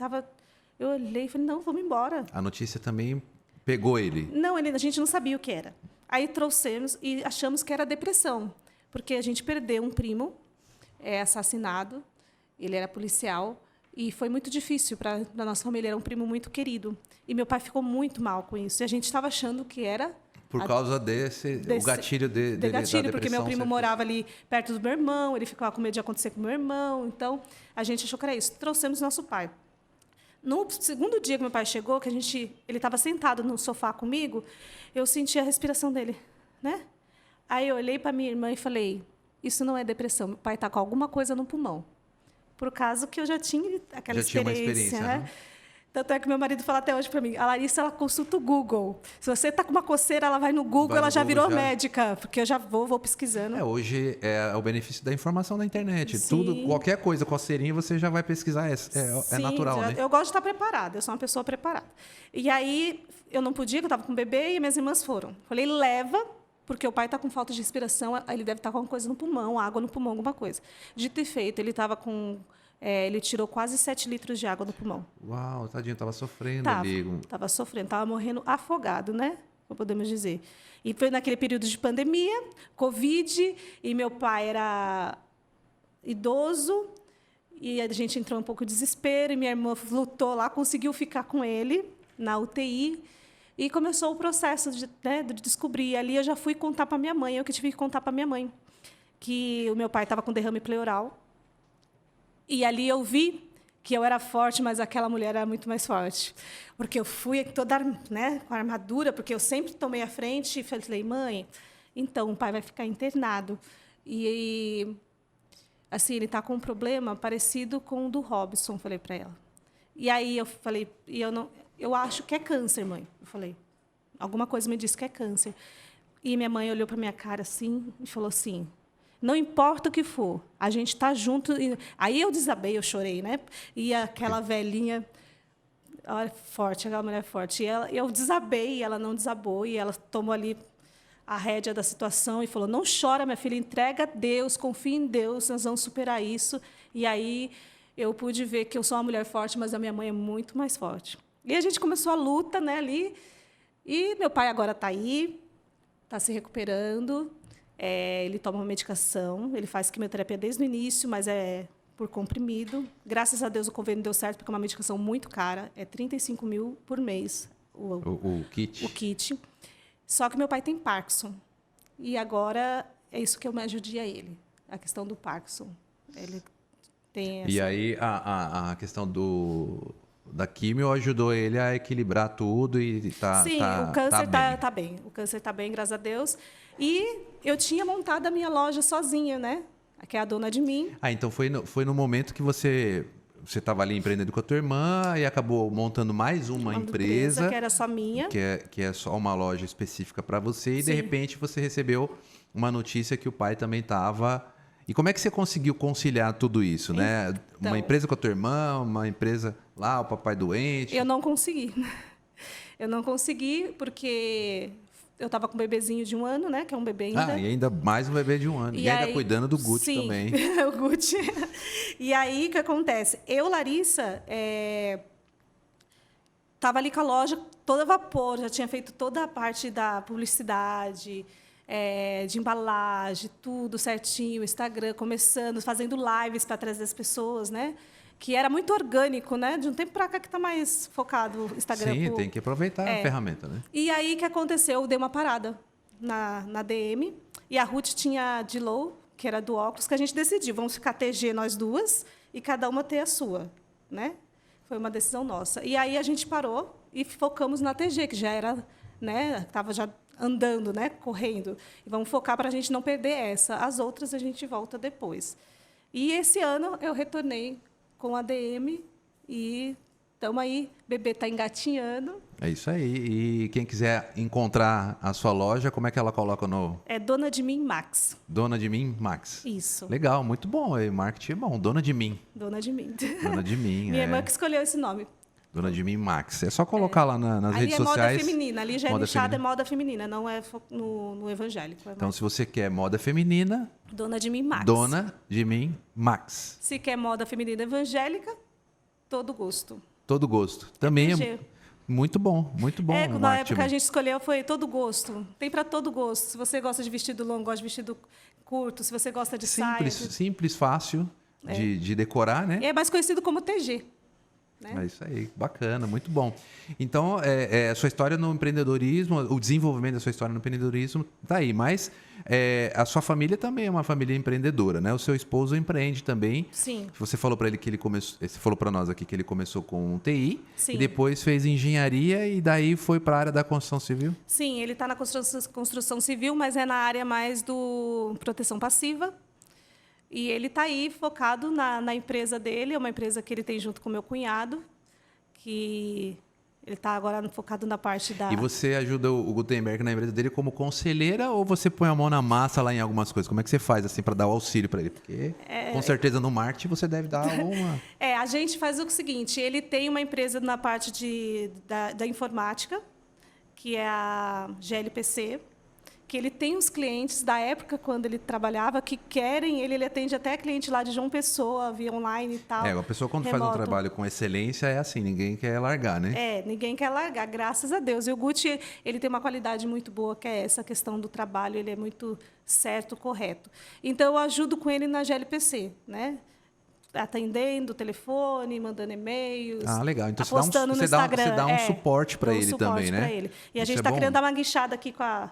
Eu olhei e falei, não, vamos embora. A notícia também pegou ele? Não, a gente não sabia o que era. Aí trouxemos e achamos que era depressão, porque a gente perdeu um primo assassinado, ele era policial, e foi muito difícil para a nossa família, era um primo muito querido. E meu pai ficou muito mal com isso, e a gente estava achando que era... Por causa desse o gatilho dele da depressão. Porque meu primo morava ali perto do meu irmão, ele ficava com medo de acontecer com meu irmão, então a gente achou que era isso. Trouxemos nosso pai. No segundo dia que meu pai chegou, que ele estava sentado no sofá comigo, eu senti a respiração dele, né? Aí eu olhei para minha irmã e falei, isso não é depressão, meu pai está com alguma coisa no pulmão. Por causa que eu já tinha aquela experiência, né? Uhum. Tanto é que meu marido fala até hoje para mim, a Larissa, ela consulta o Google. Se você está com uma coceira, ela vai no Google, ela já virou médica, porque eu já vou pesquisando. Hoje é o benefício da informação da internet. Sim. Qualquer coisa, coceirinha, você já vai pesquisar. É natural, né? Eu gosto de estar preparada, eu sou uma pessoa preparada. E aí, eu não podia, eu estava com o bebê e minhas irmãs foram. Falei, leva, porque o pai está com falta de respiração, ele deve estar com alguma coisa no pulmão, água no pulmão, alguma coisa. Dito e feito, ele estava com... ele tirou quase 7 litros de água do pulmão. Uau, tadinho, estava sofrendo ali. Estava sofrendo, estava morrendo afogado, né? Podemos dizer. E foi naquele período de pandemia, Covid, e meu pai era idoso, e a gente entrou um pouco de desespero, e minha irmã lutou lá, conseguiu ficar com ele na UTI, e começou o processo de descobrir. Ali eu já fui contar para minha mãe, eu que tive que contar para minha mãe, que o meu pai estava com derrame pleural. E ali eu vi que eu era forte, mas aquela mulher era muito mais forte. Porque eu fui toda, né, com a armadura, porque eu sempre tomei a frente e falei, mãe, então o pai vai ficar internado. E assim, ele está com um problema parecido com o do Robson, falei para ela. E aí eu falei, eu acho que é câncer, mãe. Eu falei, alguma coisa me disse que é câncer. E minha mãe olhou para minha cara assim e falou assim, não importa o que for, a gente está junto. Aí eu desabei, eu chorei, né? E aquela velhinha, olha, forte, aquela mulher forte. E eu desabei, e ela não desabou, e ela tomou ali a rédea da situação e falou, não chora, minha filha, entrega a Deus, confia em Deus, nós vamos superar isso. E aí eu pude ver que eu sou uma mulher forte, mas a minha mãe é muito mais forte. E a gente começou a luta, né, ali, e meu pai agora está aí, está se recuperando. Ele toma uma medicação, ele faz quimioterapia desde o início, mas é por comprimido. Graças a Deus o convênio deu certo, porque é uma medicação muito cara, é 35 mil por mês o kit. O kit. Só que meu pai tem Parkinson. E agora é isso que eu me ajudei a ele, a questão do Parkinson. Ele tem essa... E aí a questão da químio ajudou ele a equilibrar tudo e Sim, o câncer tá bem. O câncer está bem, graças a Deus. E eu tinha montado a minha loja sozinha, né? Que é a Dona de Mim. Então foi no momento que você estava ali empreendendo com a tua irmã e acabou montando mais uma empresa que era só minha. Que é só uma loja específica para você e de Sim. repente você recebeu uma notícia que o pai também estava. E como é que você conseguiu conciliar tudo isso, né? Então, Uma empresa com a tua irmã, uma empresa lá, o papai doente. Eu não consegui. Eu não consegui porque eu estava com um bebezinho de 1 ano, né? Que é um bebê ainda. E ainda mais um bebê de 1 ano. E ainda cuidando do Gucci sim, também. o Gucci. E aí, o que acontece? Eu, Larissa, estava ali com a loja toda a vapor, já tinha feito toda a parte da publicidade, de embalagem, tudo certinho, Instagram, começando, fazendo lives para trazer as pessoas, né? Que era muito orgânico, né? De um tempo para cá que está mais focado o Instagram. Sim, tem que aproveitar a ferramenta, né? E aí, o que aconteceu? Eu dei uma parada na DM, e a Ruth tinha de low, que era do óculos, que a gente decidiu, vamos ficar TG nós duas, e cada uma ter a sua, né? Foi uma decisão nossa. E aí a gente parou e focamos na TG, que já era, né? Estava já andando, né? Correndo. E vamos focar para a gente não perder essa. As outras a gente volta depois. E esse ano eu retornei com a DM e estamos aí. O bebê está engatinhando. É isso aí. E quem quiser encontrar a sua loja, como é que ela coloca no... É Dona de Mim Max. Dona de Mim Max. Isso. Legal, muito bom. Marketing é bom. Dona de Mim. Dona de Mim. Dona de Mim, Minha irmã que escolheu esse nome. Dona de Mim Max. É só colocar lá nas Ali redes é sociais. moda feminina. Ali já é Moda nichada, feminina. é moda feminina. Não é no evangélico. Então, se você quer moda feminina, Dona de Mim Max. Dona de Mim Max. Se quer moda feminina evangélica, todo gosto. Todo gosto. Também TG. é muito bom o Na marketing. época a gente escolheu foi todo gosto. Tem para todo gosto. Se você gosta de vestido longo, gosta de vestido curto. Se você gosta de saia. Simples, fácil de decorar, né? É mais conhecido como TG. Né? É isso aí, bacana, muito bom. Então, a sua história no empreendedorismo, o desenvolvimento da sua história no empreendedorismo está aí, mas a sua família também é uma família empreendedora, né? O seu esposo empreende também. Sim. Você falou para ele que ele começou, você falou para nós aqui que ele começou com TI. Sim. E depois fez engenharia e daí foi para a área da construção civil? Sim, ele está na construção civil, mas é na área mais do proteção passiva. E ele está aí focado na empresa dele, é uma empresa que ele tem junto com o meu cunhado, que ele está agora focado na parte da... E você ajuda o Gutenberg na empresa dele como conselheira ou você põe a mão na massa lá em algumas coisas? Como é que você faz assim para dar o auxílio para ele? Porque com certeza no marketing você deve dar alguma... A gente faz o seguinte, ele tem uma empresa na parte da informática, que é a GLPC, que ele tem os clientes da época quando ele trabalhava que querem ele atende até cliente lá de João Pessoa, via online e tal. A pessoa quando faz um trabalho com excelência é assim, ninguém quer largar, né? Ninguém quer largar, graças a Deus. E o Gucci, ele tem uma qualidade muito boa, que é essa questão do trabalho, ele é muito certo, correto. Então, eu ajudo com ele na GLPC, né? Atendendo o telefone, mandando e-mails. Legal. Então, postando no Instagram. Você dá um suporte para ele também, né? Ele. E a gente está criando uma guinchada aqui com a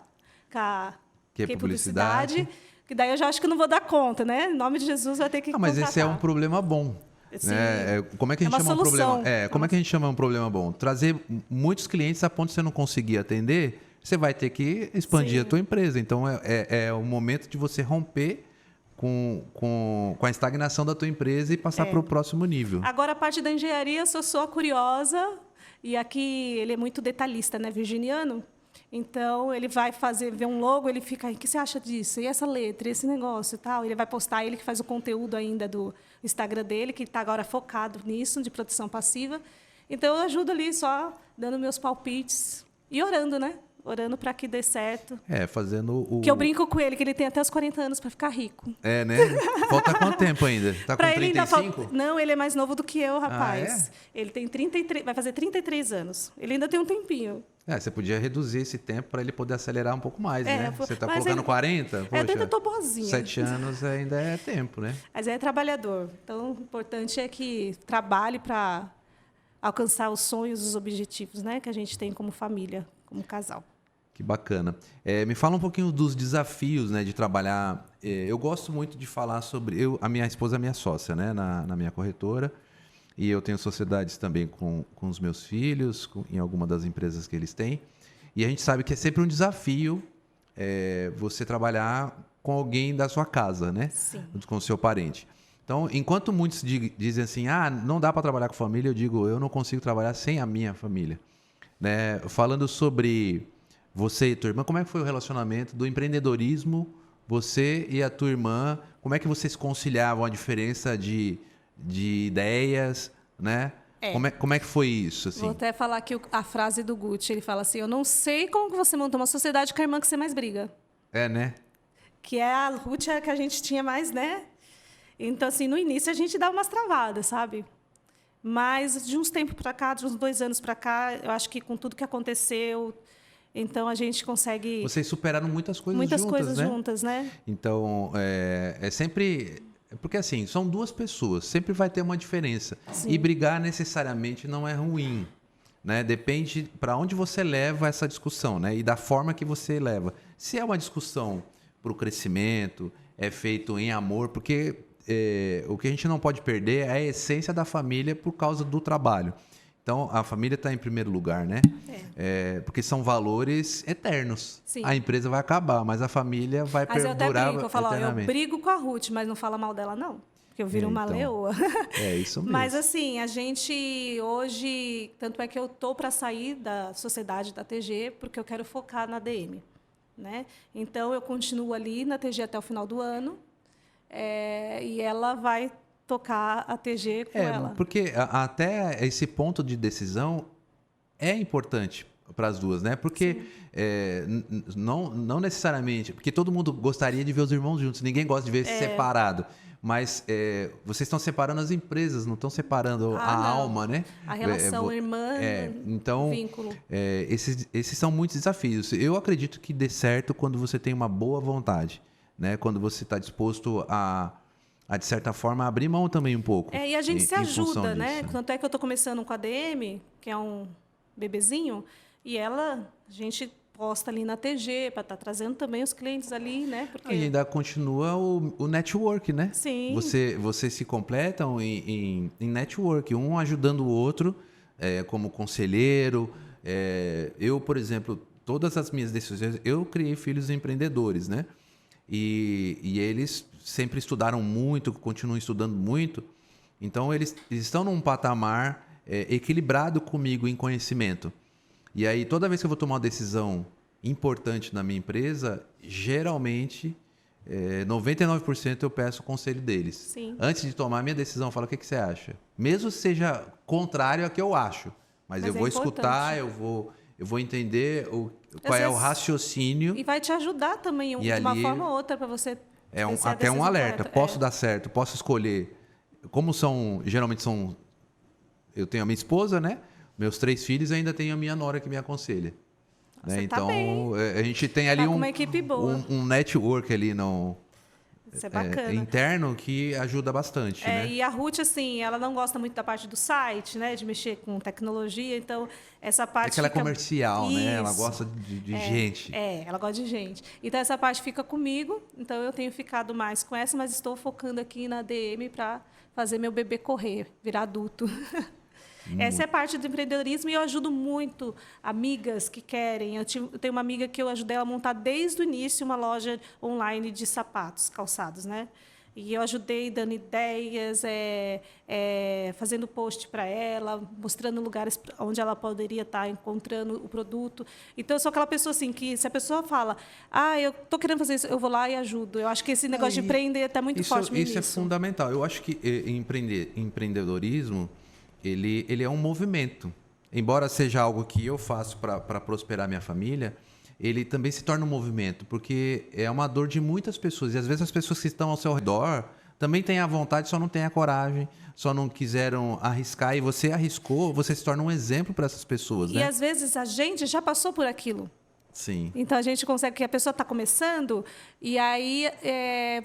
publicidade, que daí eu já acho que não vou dar conta, né? Em nome de Jesus vai ter que mas contratar. esse é um problema bom. Né? Como é que a gente chama um problema? Como é que a gente chama um problema bom? Trazer muitos clientes a ponto de você não conseguir atender, você vai ter que expandir a tua empresa. Então é o momento de você romper com a estagnação da tua empresa e passar para o próximo nível. Agora a parte da engenharia, eu sou a curiosa, e aqui ele é muito detalhista, né? Virginiano. Então, ele vai ver um logo, ele fica, o que você acha disso? E essa letra, esse negócio e tal? Ele vai postar, ele que faz o conteúdo ainda do Instagram dele, que está agora focado nisso, de proteção passiva. Então, eu ajudo ali só dando meus palpites e orando, né? Orando para que dê certo. Fazendo o... Que eu brinco com ele, que ele tem até os 40 anos para ficar rico. Né? Falta quanto tempo ainda? Tá com 35? Não, ele é mais novo do que eu, rapaz. Ele tem 33, vai fazer 33 anos. Ele ainda tem um tempinho. Você podia reduzir esse tempo para ele poder acelerar um pouco mais, né? Você está colocando 40? Poxa, eu ainda estou boazinha. 7 anos ainda é tempo, né? Mas é trabalhador. Então, o importante é que trabalhe para alcançar os sonhos, os objetivos, né? Que a gente tem como família, como casal. Que bacana. Me fala um pouquinho dos desafios, né, de trabalhar. Eu gosto muito de falar sobre... a minha esposa é minha sócia, né, na minha corretora. E eu tenho sociedades também com os meus filhos, em alguma das empresas que eles têm. E a gente sabe que é sempre um desafio você trabalhar com alguém da sua casa, né? Sim. Com o seu parente. Então, enquanto muitos dizem assim, não dá para trabalhar com família, eu digo, eu não consigo trabalhar sem a minha família. Né? Falando sobre você e tua irmã, como é que foi o relacionamento do empreendedorismo, você e a tua irmã, como é que vocês conciliavam a diferença de ideias, né? Como é que foi isso? Assim? Vou até falar aqui a frase do Gucci, ele fala assim, eu não sei como que você montou uma sociedade com a irmã que você mais briga. Né? Que é a Ruth que a gente tinha mais, né? Então, assim, no início a gente dá umas travadas, sabe? Mas de uns tempos para cá, de uns 2 anos para cá, eu acho que com tudo que aconteceu, então a gente consegue... Vocês superaram muitas coisas juntas, né? Então, é sempre... Porque, assim, são 2 pessoas, sempre vai ter uma diferença. Sim. E brigar necessariamente não é ruim, né? Depende para onde você leva essa discussão, né? E da forma que você leva. Se é uma discussão para o crescimento, é feito em amor, porque o que a gente não pode perder é a essência da família por causa do trabalho. Então, a família está em primeiro lugar, né? Porque são valores eternos. Sim. A empresa vai acabar, mas a família vai perdurar eternamente. Mas eu até brinco, eu falo, eu brigo com a Ruth, mas não fala mal dela, não. Porque eu viro uma leoa. É isso mesmo. Mas, assim, a gente hoje... Tanto é que eu estou para sair da sociedade da TG, porque eu quero focar na DM. Né? Então, eu continuo ali na TG até o final do ano. E ela vai tocar a TG com ela. Porque até esse ponto de decisão é importante para as duas, né? Porque não necessariamente... Porque todo mundo gostaria de ver os irmãos juntos. Ninguém gosta de ver separado. Mas vocês estão separando as empresas, não estão separando a alma, né? A relação irmã, então, vínculo. Esses são muitos desafios. Eu acredito que dê certo quando você tem uma boa vontade, né? Quando você está disposto a, de certa forma, abrir mão também um pouco. E a gente se ajuda, né? Tanto é que eu estou começando com a DM, que é um bebezinho, e a gente posta ali na TG, para estar trazendo também os clientes ali, né? Porque... E ainda continua o network, né? Sim. Vocês se completam em network, um ajudando o outro, como conselheiro. Eu, por exemplo, todas as minhas decisões, eu criei filhos empreendedores, né? E eles sempre estudaram muito, continuam estudando muito. Então, eles estão num patamar equilibrado comigo em conhecimento. E aí, toda vez que eu vou tomar uma decisão importante na minha empresa, geralmente, 99% eu peço o conselho deles. Sim. Antes de tomar a minha decisão, eu falo, o que você acha? Mesmo que seja contrário ao que eu acho. Mas eu vou escutar, eu vou entender qual é o raciocínio. E vai te ajudar também, de uma forma ou outra, para você... até um alerta. Posso dar certo, posso escolher. Como geralmente são... Eu tenho a minha esposa, né? Meus 3 filhos, ainda tenho a minha nora que me aconselha. Né? Então, a gente tem ali uma equipe boa. Um network ali Isso é bacana. Interno que ajuda bastante. Né? E a Ruth, assim, ela não gosta muito da parte do site, né? De mexer com tecnologia, então essa parte... que ela é comercial, né? Ela gosta de gente. Ela gosta de gente. Então, essa parte fica comigo, então eu tenho ficado mais com essa, mas estou focando aqui na DM para fazer meu bebê correr, virar adulto. Essa é a parte do empreendedorismo e eu ajudo muito amigas que querem. Eu tenho uma amiga que eu ajudei ela a montar desde o início uma loja online de sapatos, calçados, né? E eu ajudei dando ideias, fazendo post para ela, mostrando lugares onde ela poderia estar encontrando o produto. Então, eu sou aquela pessoa assim que, se a pessoa fala, eu estou querendo fazer isso, eu vou lá e ajudo. Eu acho que esse negócio de empreender está muito forte no início. Isso é fundamental. Eu acho que empreendedorismo... Ele é um movimento. Embora seja algo que eu faço para prosperar minha família, ele também se torna um movimento, porque é uma dor de muitas pessoas. E, às vezes, as pessoas que estão ao seu redor também têm a vontade, só não têm a coragem, só não quiseram arriscar. E você arriscou, você se torna um exemplo para essas pessoas. E, às vezes, a gente já passou por aquilo. Sim. Então, a gente consegue que a pessoa está começando e aí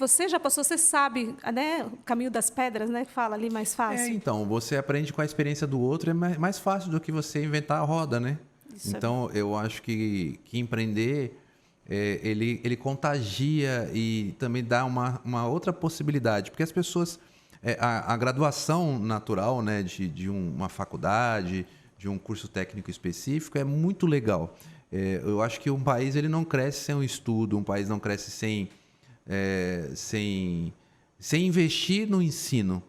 você já passou, você sabe, né, o caminho das pedras, né, que fala ali mais fácil. Então, você aprende com a experiência do outro, é mais fácil do que você inventar a roda, né? Isso Então, eu acho que empreender, ele contagia e também dá uma outra possibilidade. Porque as pessoas... a graduação natural, né, de uma faculdade, de um curso técnico específico, é muito legal. Eu acho que um país ele não cresce sem um estudo, um país não cresce sem investir no ensino.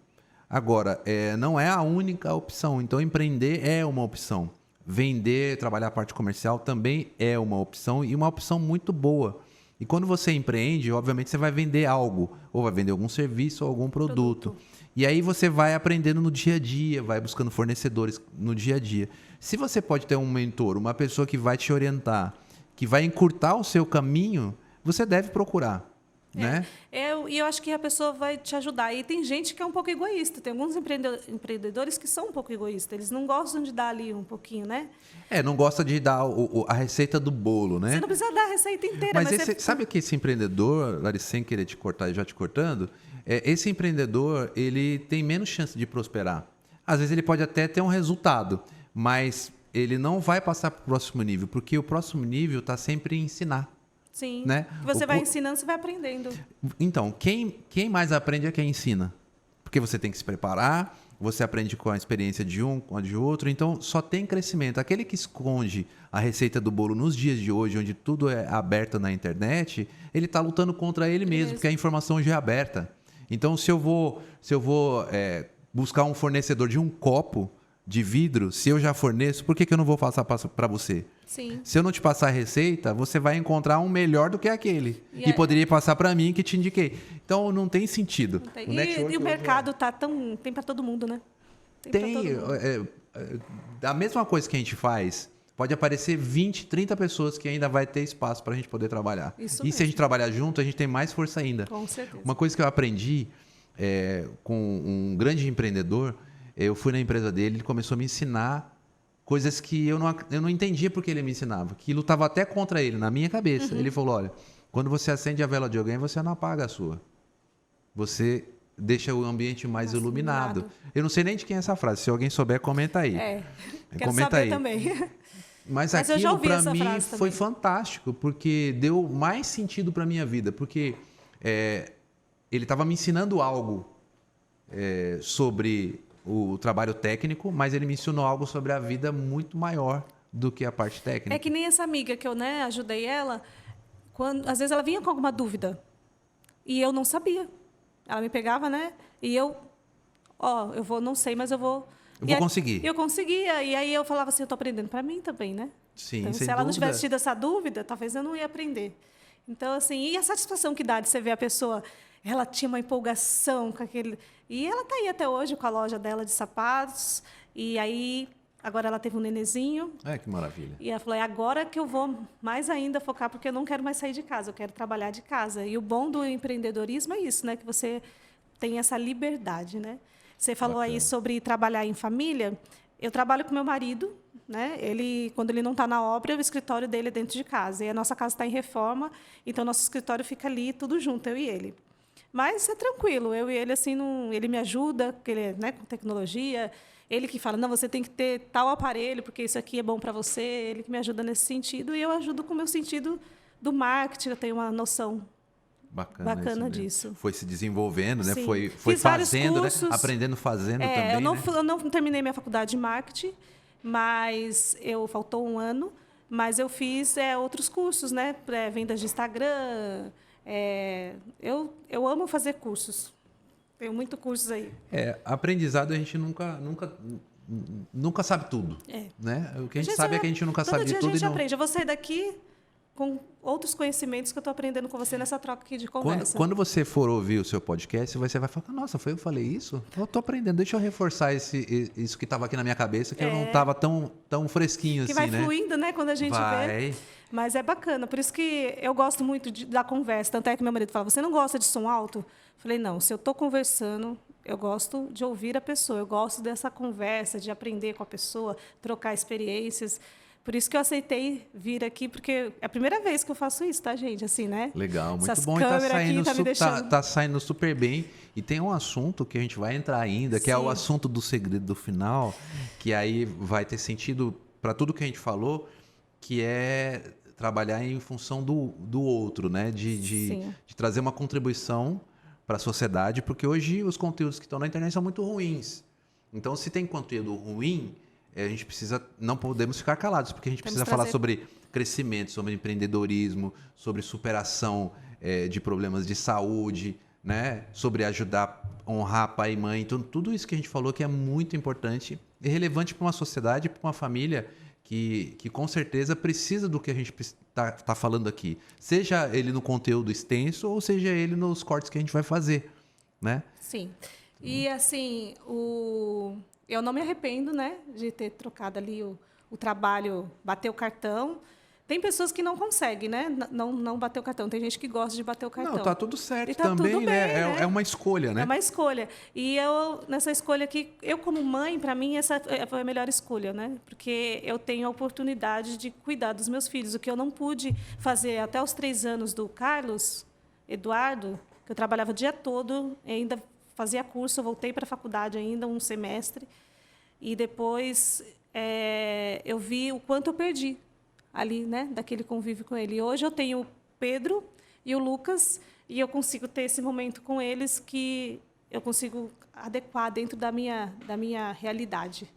Agora, não é a única opção. Então, empreender é uma opção. Vender, trabalhar a parte comercial também é uma opção e uma opção muito boa. E quando você empreende, obviamente você vai vender algo, ou vai vender algum serviço ou algum produto. E aí você vai aprendendo no dia a dia, vai buscando fornecedores no dia a dia. Se você pode ter um mentor, uma pessoa que vai te orientar, que vai encurtar o seu caminho, você deve procurar. Né? E eu acho que a pessoa vai te ajudar. E tem gente que é um pouco egoísta. Tem alguns empreendedores que são um pouco egoístas. Eles não gostam de dar ali um pouquinho, né? Não gosta de dar a receita do bolo, né? Você não precisa dar a receita inteira. Mas sabe que esse empreendedor, Larissa, sem querer te cortar e já te cortando, esse empreendedor, ele tem menos chance de prosperar. Às vezes ele pode até ter um resultado, mas ele não vai passar para o próximo nível, porque o próximo nível está sempre em ensinar. Sim. Né? Você vai ensinando, você vai aprendendo. Então, quem mais aprende é quem ensina. Porque você tem que se preparar, você aprende com a experiência de um, com a de outro, então só tem crescimento. Aquele que esconde a receita do bolo nos dias de hoje, onde tudo é aberto na internet, ele está lutando contra ele mesmo, porque a informação já é aberta. Então, se eu vou buscar um fornecedor de um copo de vidro, se eu já forneço, por que eu não vou passar para você? Sim. Se eu não te passar a receita, você vai encontrar um melhor do que aquele. E poderia passar para mim que te indiquei. Então, não tem sentido. Não tem. E o mercado tem para todo mundo, né? Tem. A mesma coisa que a gente faz, pode aparecer 20, 30 pessoas que ainda vai ter espaço para a gente poder trabalhar. Isso e mesmo. Se a gente trabalhar junto, a gente tem mais força ainda. Com certeza. Uma coisa que eu aprendi com um grande empreendedor, eu fui na empresa dele, ele começou a me ensinar coisas que eu não entendia porque ele me ensinava, que lutava até contra ele, na minha cabeça. Ele falou, olha, quando você acende a vela de alguém, você não apaga a sua. Você deixa o ambiente mais iluminado. Eu não sei nem de quem é essa frase. Se alguém souber, comenta aí. Quero comenta saber aí. também. Mas eu já aquilo ouvi para essa mim frase foi também. fantástico, porque deu mais sentido para minha vida, porque ele estava me ensinando algo sobre o trabalho técnico, mas ele me ensinou algo sobre a vida muito maior do que a parte técnica. É que nem essa amiga que eu ajudei ela, às vezes ela vinha com alguma dúvida e eu não sabia. Ela me pegava, né? E eu não sei, mas eu vou... Eu vou conseguir. Eu conseguia. E aí eu falava assim, eu estou aprendendo para mim também, né? Sim, então, sem se ela não dúvida. tivesse tido essa dúvida, talvez eu não ia aprender. Então, assim, e a satisfação que dá de você ver a pessoa, ela tinha uma empolgação com aquele... E ela está aí até hoje com a loja dela de sapatos. E aí, agora ela teve um nenenzinho. Que maravilha. E ela falou, é agora que eu vou mais ainda focar, porque eu não quero mais sair de casa, eu quero trabalhar de casa. E o bom do empreendedorismo é isso, né? Que você tem essa liberdade, né? Você falou aí sobre trabalhar em família. Eu trabalho com meu marido, né? Quando ele não está na obra, o escritório dele é dentro de casa. E a nossa casa está em reforma, então nosso escritório fica ali, tudo junto, eu e ele. Mas é tranquilo, eu e ele, assim, ele me ajuda, porque ele, né, com tecnologia. Ele que fala, não, você tem que ter tal aparelho, porque isso aqui é bom para você. Ele que me ajuda nesse sentido. E eu ajudo com o meu sentido do marketing, eu tenho uma noção bacana disso. Foi se desenvolvendo, né? Sim. Foi Fiz vários fazendo, cursos. né? Aprendendo fazendo também, eu não terminei minha faculdade de marketing, mas faltou um ano, mas eu fiz outros cursos, né? Vendas de Instagram. Eu amo fazer cursos. Tenho muitos cursos aí. Aprendizado a gente nunca sabe tudo. Né? O que a gente sabe é que a gente nunca sabe de tudo. Todo dia a gente aprende. Eu vou sair daqui com outros conhecimentos que eu estou aprendendo com você nessa troca aqui de conversa. Quando você for ouvir o seu podcast, você vai falar, nossa, eu falei isso? Eu estou aprendendo, deixa eu reforçar isso que estava aqui na minha cabeça, que eu não estava tão fresquinho que assim, vai fluindo, né, quando a gente vê. Mas é bacana, por isso que eu gosto muito da conversa. Tanto é que meu marido fala, você não gosta de som alto? Eu falei, não, se eu estou conversando, eu gosto de ouvir a pessoa, eu gosto dessa conversa, de aprender com a pessoa, trocar experiências. Por isso que eu aceitei vir aqui, porque é a primeira vez que eu faço isso, tá, gente? Assim, né? Legal, muito Essas bom. E tá saindo super bem. E tem um assunto que a gente vai entrar ainda, que é o assunto do segredo do final, que aí vai ter sentido para tudo que a gente falou. que é trabalhar em função do outro, né? Sim. De trazer uma contribuição para a sociedade, porque hoje os conteúdos que estão na internet são muito ruins. Então, se tem conteúdo ruim, a gente precisa, não podemos ficar calados, porque a gente precisa falar sobre crescimento, sobre empreendedorismo, sobre superação de problemas de saúde, né? Sobre ajudar, honrar pai e mãe. Então, tudo isso que a gente falou que é muito importante e relevante para uma sociedade, para uma família que com certeza precisa do que a gente está falando aqui. Seja ele no conteúdo extenso ou seja ele nos cortes que a gente vai fazer, né? Sim. E, assim, eu não me arrependo, né, de ter trocado ali o trabalho, bater o cartão. Tem pessoas que não conseguem, né? Não bater o cartão. Tem gente que gosta de bater o cartão. Não, tá tudo certo E tá também, tudo né? bem, né? É uma escolha, né? É uma escolha. E nessa escolha aqui, eu como mãe, para mim, essa foi a melhor escolha, né? Porque eu tenho a oportunidade de cuidar dos meus filhos, o que eu não pude fazer até os 3 anos do Carlos Eduardo, que eu trabalhava o dia todo, ainda fazia curso, eu voltei para a faculdade ainda um semestre, e depois eu vi o quanto eu perdi ali, né, daquele convívio com ele. E hoje eu tenho o Pedro e o Lucas, e eu consigo ter esse momento com eles que eu consigo adequar dentro da minha realidade.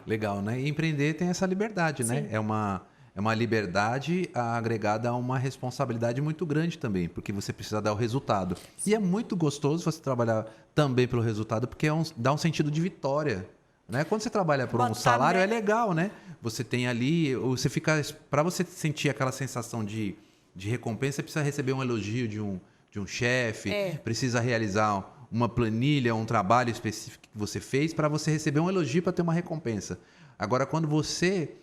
Legal, né? E empreender tem essa liberdade, né? Sim. É uma liberdade agregada a uma responsabilidade muito grande também, porque você precisa dar o resultado. E é muito gostoso você trabalhar também pelo resultado, porque dá um sentido de vitória, né? Quando você trabalha por um salário, é legal, né? Você tem ali, você fica, para você sentir aquela sensação de recompensa, você precisa receber um elogio de um chefe, precisa realizar uma planilha, um trabalho específico que você fez para você receber um elogio para ter uma recompensa. Agora, quando você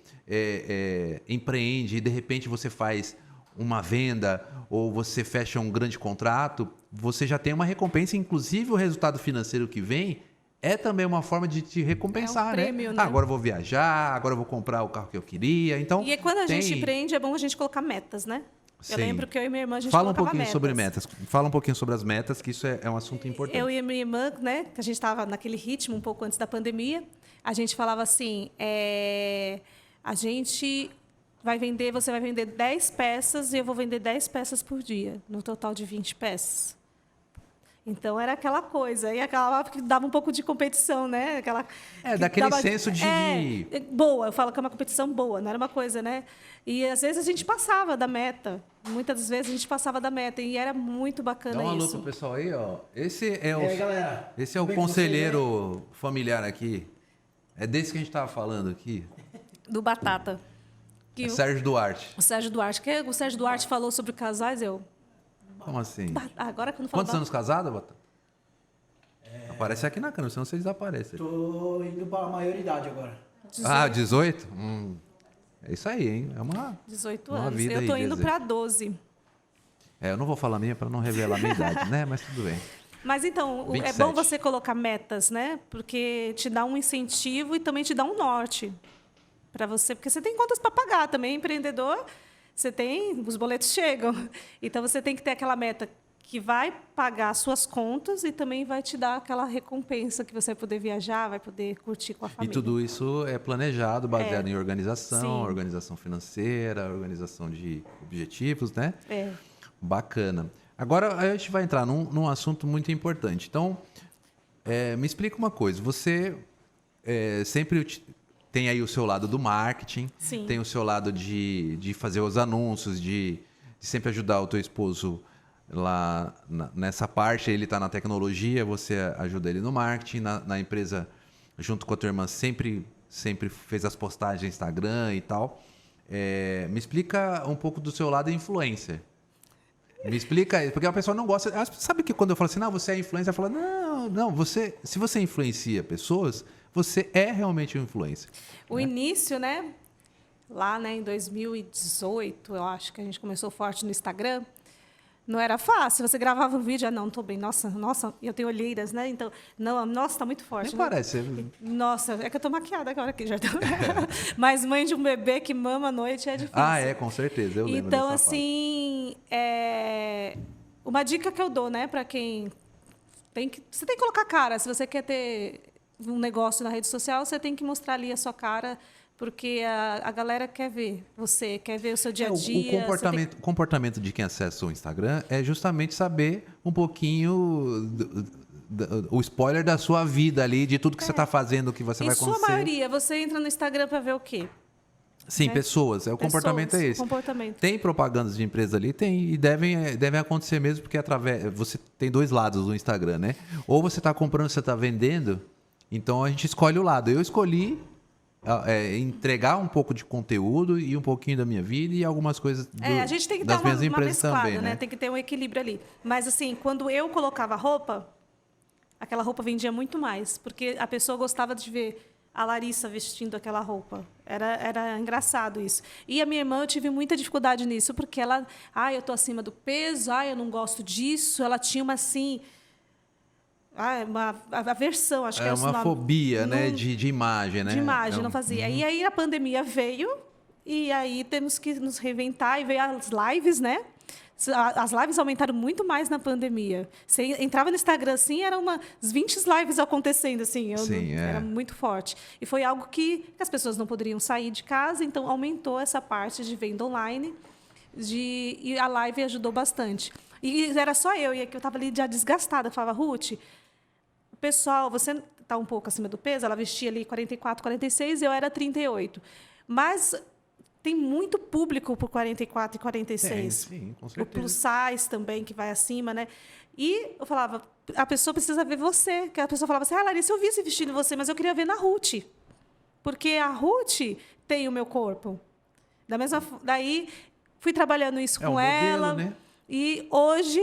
empreende e de repente você faz uma venda ou você fecha um grande contrato, você já tem uma recompensa, inclusive o resultado financeiro que vem é também uma forma de te recompensar, prêmio, né? né? Agora eu vou viajar, agora eu vou comprar o carro que eu queria. Então, E quando a gente empreende, é bom a gente colocar metas, né? Sim. Eu lembro que eu e minha irmã, a gente Fala um colocava pouquinho metas. sobre metas. Fala um pouquinho sobre as metas, que isso é um assunto importante. Eu e a minha irmã, né, que a gente estava naquele ritmo um pouco antes da pandemia, a gente falava assim, a gente você vai vender 10 peças e eu vou vender 10 peças por dia, no total de 20 peças. Então, era aquela coisa. E aquela que dava um pouco de competição, né? Daquele senso de... boa. Eu falo que é uma competição boa, não era uma coisa, né? E, às vezes, a gente passava da meta. Muitas das vezes, a gente passava da meta. E era muito bacana isso. Dá um alô pro pessoal aí, ó. Esse é aí, galera? Esse é o conselheiro familiar aqui. É desse que a gente estava falando aqui. Do Batata. Sérgio Duarte. O Sérgio Duarte. O Sérgio Duarte falou sobre casais, Como assim? Agora que eu não falo. Quantos anos casada, Batata? Aparece aqui na câmera, senão vocês desaparecem. Tô indo para a maioridade agora. 18? É isso aí, hein? É uma 18 uma anos. vida Eu aí, tô indo dizer. para 12. Eu não vou falar minha para não revelar a minha idade, né? Mas tudo bem. Mas então, 27. é bom você colocar metas, né? Porque te dá um incentivo e também te dá um norte para você, porque você tem contas para pagar também, empreendedor. Os boletos chegam. Então você tem que ter aquela meta que vai pagar as suas contas e também vai te dar aquela recompensa que você vai poder viajar, vai poder curtir com a família. E tudo isso é planejado, baseado em organização, Sim. organização financeira, organização de objetivos, né? É. Bacana. Agora a gente vai entrar num assunto muito importante. Então, me explica uma coisa. Você sempre tem aí o seu lado do marketing, Sim. tem o seu lado de fazer os anúncios, de sempre ajudar o teu esposo lá nessa parte. Ele está na tecnologia, você ajuda ele no marketing, na empresa, junto com a tua irmã, sempre fez as postagens no Instagram e tal. Me explica um pouco do seu lado influencer. Me explica, porque a pessoa não gosta. Sabe que quando eu falo assim, não, você é influencer, ela fala, não, se você influencia pessoas, você é realmente um influencer. O início, né? Lá, né, em 2018, eu acho que a gente começou forte no Instagram. Não era fácil. Você gravava um vídeo, não, estou bem. Nossa, eu tenho olheiras, né? Então, nossa, está muito forte. Nem né? parece. Nossa, é que eu estou maquiada agora aqui já. Mas mãe de um bebê que mama à noite é difícil. Com certeza, eu lembro Então, dessa assim, uma dica que eu dou, né, para quem você tem que colocar cara. Se você quer ter um negócio na rede social, você tem que mostrar ali a sua cara Porque a galera quer ver você, quer ver o seu dia a O dia. comportamento de quem acessa o Instagram é justamente saber um pouquinho o spoiler da sua vida ali, de tudo que você está fazendo, o que você vai Em sua acontecer. maioria, você entra no Instagram para ver o quê? Sim, né? pessoas. O comportamento é esse. Comportamento. Tem propagandas de empresa ali? Tem. E devem acontecer mesmo, porque você tem dois lados do Instagram, né? Ou você está comprando, você está vendendo. Então a gente escolhe o lado. Eu escolhi entregar um pouco de conteúdo e um pouquinho da minha vida e algumas coisas a gente tem que dar das minhas uma empresas mesclada, também, né? Tem que ter um equilíbrio ali. Mas assim, quando eu colocava roupa, aquela roupa vendia muito mais, porque a pessoa gostava de ver a Larissa vestindo aquela roupa. Era engraçado isso. E a minha irmã, eu tive muita dificuldade nisso, porque ela, eu estou acima do peso, eu não gosto disso. Ela tinha uma assim, uma aversão, acho que é uma nome. fobia, né, de imagem, né? De imagem, não fazia. E aí a pandemia veio, e aí temos que nos reinventar, e veio as lives, né? As lives aumentaram muito mais na pandemia. Você entrava no Instagram, assim, eram umas 20 lives acontecendo, assim. Era muito forte. E foi algo que as pessoas não poderiam sair de casa, então aumentou essa parte de venda online. E a live ajudou bastante. E era só eu, e eu estava ali já desgastada. Eu falava, Ruth, pessoal, você está um pouco acima do peso? Ela vestia ali 44, 46, eu era 38. Mas tem muito público por 44 e 46. Sim, com certeza. O plus size também, que vai acima, né? E eu falava, a pessoa precisa ver você. Que a pessoa falava assim, Larissa, eu vi esse vestido em você, mas eu queria ver na Ruth. Porque a Ruth tem o meu corpo. Daí, fui trabalhando isso com modelo, ela. né? E hoje,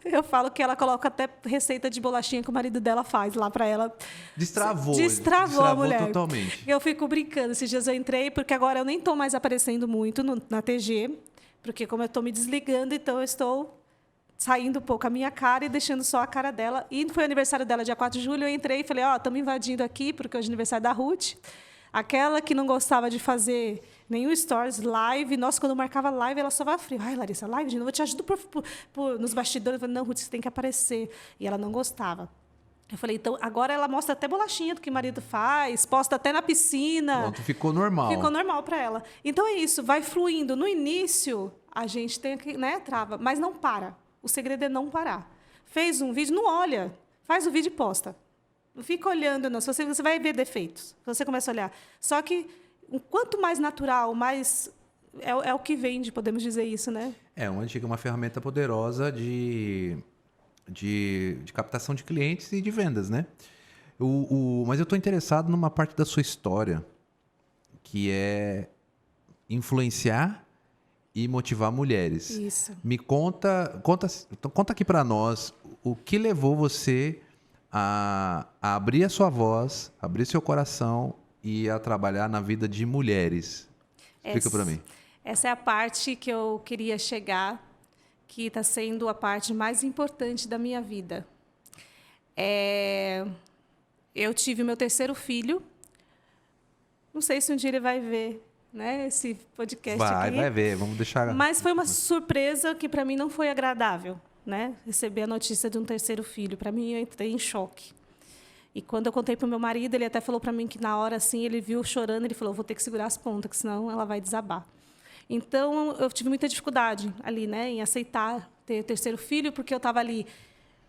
eu falo que ela coloca até receita de bolachinha que o marido dela faz lá para ela. Destravou a mulher. Totalmente. Eu fico brincando. Esses dias eu entrei, porque agora eu nem estou mais aparecendo muito na TG, porque como eu estou me desligando, então eu estou saindo um pouco a minha cara e deixando só a cara dela. E foi aniversário dela, dia 4 de julho, eu entrei e falei, estamos invadindo aqui, porque hoje é aniversário da Ruth. Aquela que não gostava de fazer nenhum stories, live. Nossa, quando eu marcava live, ela só vai frio. Larissa, live de novo, eu te ajudo nos bastidores. Eu falei, não, Ruth, você tem que aparecer. E ela não gostava. Eu falei, então, agora ela mostra até bolachinha do que o marido faz, posta até na piscina. Pronto, ficou normal. Ficou normal para ela. Então, é isso, vai fluindo. No início, a gente tem que, trava, mas não para. O segredo é não parar. Fez um vídeo, não olha. Faz o vídeo e posta. Não fica olhando, não. Você vai ver defeitos. Você começa a olhar. Só que, quanto mais natural, mais... É o que vende, podemos dizer isso, né? Uma ferramenta poderosa de captação de clientes e de vendas, né? Mas eu estou interessado numa parte da sua história, que é influenciar e motivar mulheres. Isso. Me conta aqui para nós o que levou você a abrir a sua voz, abrir seu coração e a trabalhar na vida de mulheres. Explica para mim. Essa é a parte que eu queria chegar, que está sendo a parte mais importante da minha vida. Eu tive o meu terceiro filho. Não sei se um dia ele vai ver, né, esse podcast aqui. Vai ver, vamos deixar... Mas foi uma surpresa que para mim não foi agradável, né? Receber a notícia de um terceiro filho. Para mim, eu entrei em choque. E quando eu contei para o meu marido, ele até falou para mim que na hora, assim, ele viu chorando, ele falou, vou ter que segurar as pontas, que senão ela vai desabar. Então, eu tive muita dificuldade ali, né, em aceitar ter terceiro filho, porque eu estava ali,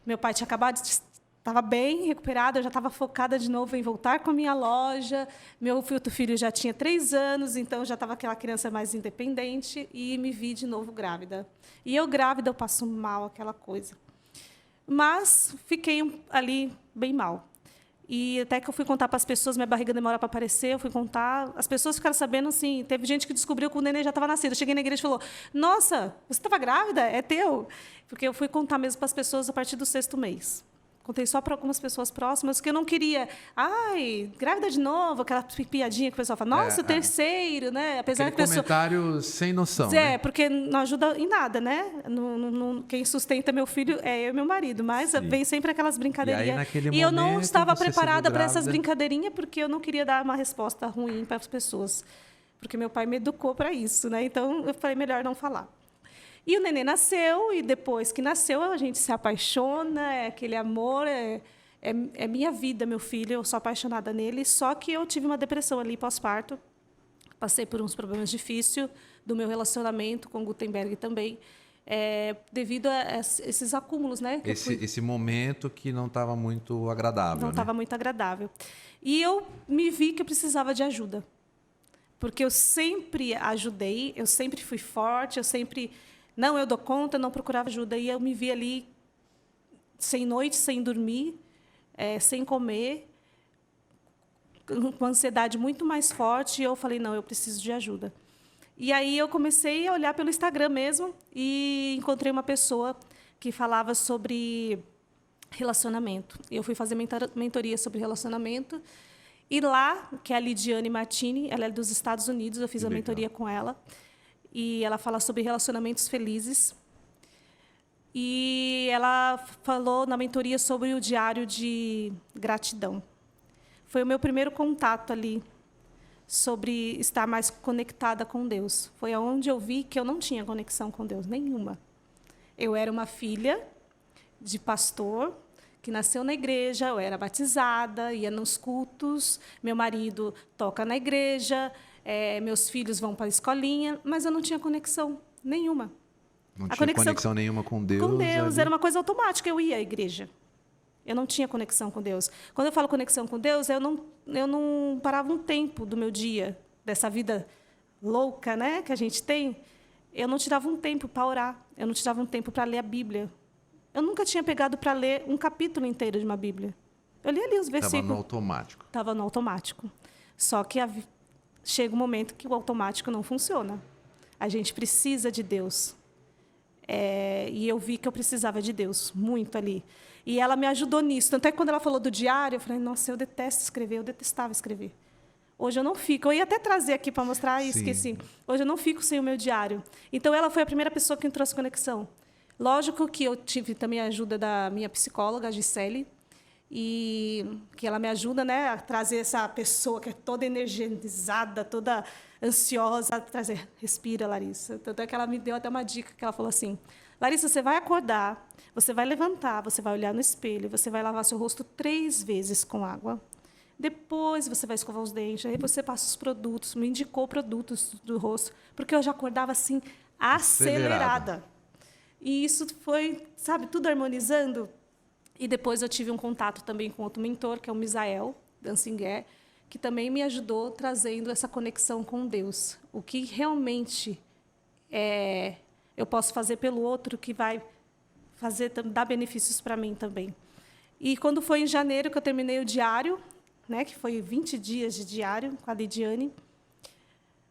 meu pai tinha acabado de... Estava bem recuperada, eu já estava focada de novo em voltar com a minha loja. Meu outro filho já tinha 3 anos, então já estava aquela criança mais independente e me vi de novo grávida. E eu grávida, eu passo mal, aquela coisa. Mas fiquei ali bem mal. E até que eu fui contar para as pessoas, minha barriga demora para aparecer, eu fui contar, as pessoas ficaram sabendo, assim, teve gente que descobriu que o neném já estava nascido. Eu cheguei na igreja e falou, nossa, você estava grávida? É teu? Porque eu fui contar mesmo para as pessoas a partir do 6º mês. Contei só para algumas pessoas próximas, que eu não queria... grávida de novo, aquela piadinha que o pessoal fala, nossa, o terceiro, né? Apesar aquele comentário sem noção, né? Porque não ajuda em nada, né? Quem sustenta meu filho é eu e meu marido, mas vem sempre aquelas brincadeirinhas. E eu não estava preparada para essas brincadeirinhas, porque eu não queria dar uma resposta ruim para as pessoas. Porque meu pai me educou para isso, né? Então, eu falei, melhor não falar. E o neném nasceu, e depois que nasceu, a gente se apaixona, aquele amor, é minha vida, meu filho, eu sou apaixonada nele, só que eu tive uma depressão ali pós-parto, Passei por uns problemas difíceis do meu relacionamento com Gutenberg também, devido a esses acúmulos, né? Esse momento que não estava muito agradável. Não estava muito agradável. E eu me vi que eu precisava de ajuda. Porque eu sempre ajudei, eu sempre fui forte, eu sempre... Não, eu dou conta, não procurava ajuda. E eu me vi ali sem noite, sem dormir, sem comer, com ansiedade muito mais forte, e eu falei, não, eu preciso de ajuda. E aí eu comecei a olhar pelo Instagram mesmo e encontrei uma pessoa que falava sobre relacionamento. Eu fui fazer mentoria sobre relacionamento, e lá, que é a Lidiane Martini, ela é dos Estados Unidos, eu fiz a mentoria com ela, e ela fala sobre relacionamentos felizes. E ela falou na mentoria sobre o diário de gratidão. Foi o meu primeiro contato ali sobre estar mais conectada com Deus. Foi onde eu vi que eu não tinha conexão com Deus, nenhuma. Eu era uma filha de pastor, que nasceu na igreja, eu era batizada, ia nos cultos, meu marido toca na igreja, meus filhos vão para a escolinha, mas eu não tinha conexão nenhuma. Não tinha conexão nenhuma com Deus. Com Deus, era uma coisa automática, eu ia à igreja. Eu não tinha conexão com Deus. Quando eu falo conexão com Deus, eu não parava um tempo do meu dia, dessa vida louca, né, que a gente tem. Eu não tirava um tempo para orar, eu não tirava um tempo para ler a Bíblia. Eu nunca tinha pegado para ler um capítulo inteiro de uma Bíblia. Eu li ali os versículos. Estava no automático. Estava no automático. Só que chega um momento que o automático não funciona. A gente precisa de Deus. E eu vi que eu precisava de Deus, muito ali. E ela me ajudou nisso. Tanto é que quando ela falou do diário, eu falei, nossa, eu detesto escrever, eu detestava escrever. Hoje eu não fico. Eu ia até trazer aqui para mostrar e esqueci. Hoje eu não fico sem o meu diário. Então, ela foi a primeira pessoa que me trouxe conexão. Lógico que eu tive também a ajuda da minha psicóloga, a Gisele, e que ela me ajuda, né, a trazer essa pessoa que é toda energizada, toda ansiosa, a trazer, respira, Larissa. Tanto é que ela me deu até uma dica, que ela falou assim, Larissa, você vai acordar, você vai levantar, você vai olhar no espelho, você vai lavar seu rosto 3 vezes com água. Depois você vai escovar os dentes, aí você passa os produtos, me indicou produtos do rosto, porque eu já acordava assim, acelerada. E isso foi, sabe, tudo harmonizando. E depois eu tive um contato também com outro mentor, que é o Misael Dancinguer, que também me ajudou trazendo essa conexão com Deus. O que realmente eu posso fazer pelo outro que vai dar benefícios para mim também. E quando foi em janeiro que eu terminei o diário, né, que foi 20 dias de diário com a Lidiane,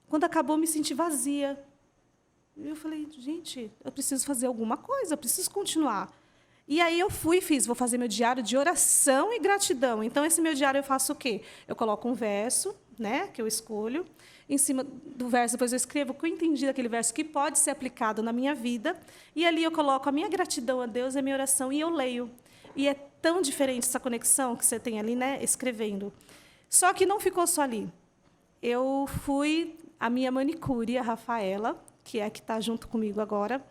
quando acabou, eu me senti vazia. E eu falei, gente, eu preciso fazer alguma coisa, eu preciso continuar. E aí eu vou fazer meu diário de oração e gratidão. Então, esse meu diário eu faço o quê? Eu coloco um verso, né, que eu escolho. Em cima do verso, depois eu escrevo o que eu entendi daquele verso que pode ser aplicado na minha vida. E ali eu coloco a minha gratidão a Deus, a minha oração, e eu leio. E é tão diferente essa conexão que você tem ali, né, escrevendo. Só que não ficou só ali. Eu fui, a minha manicure, a Rafaela, que é a que está junto comigo agora,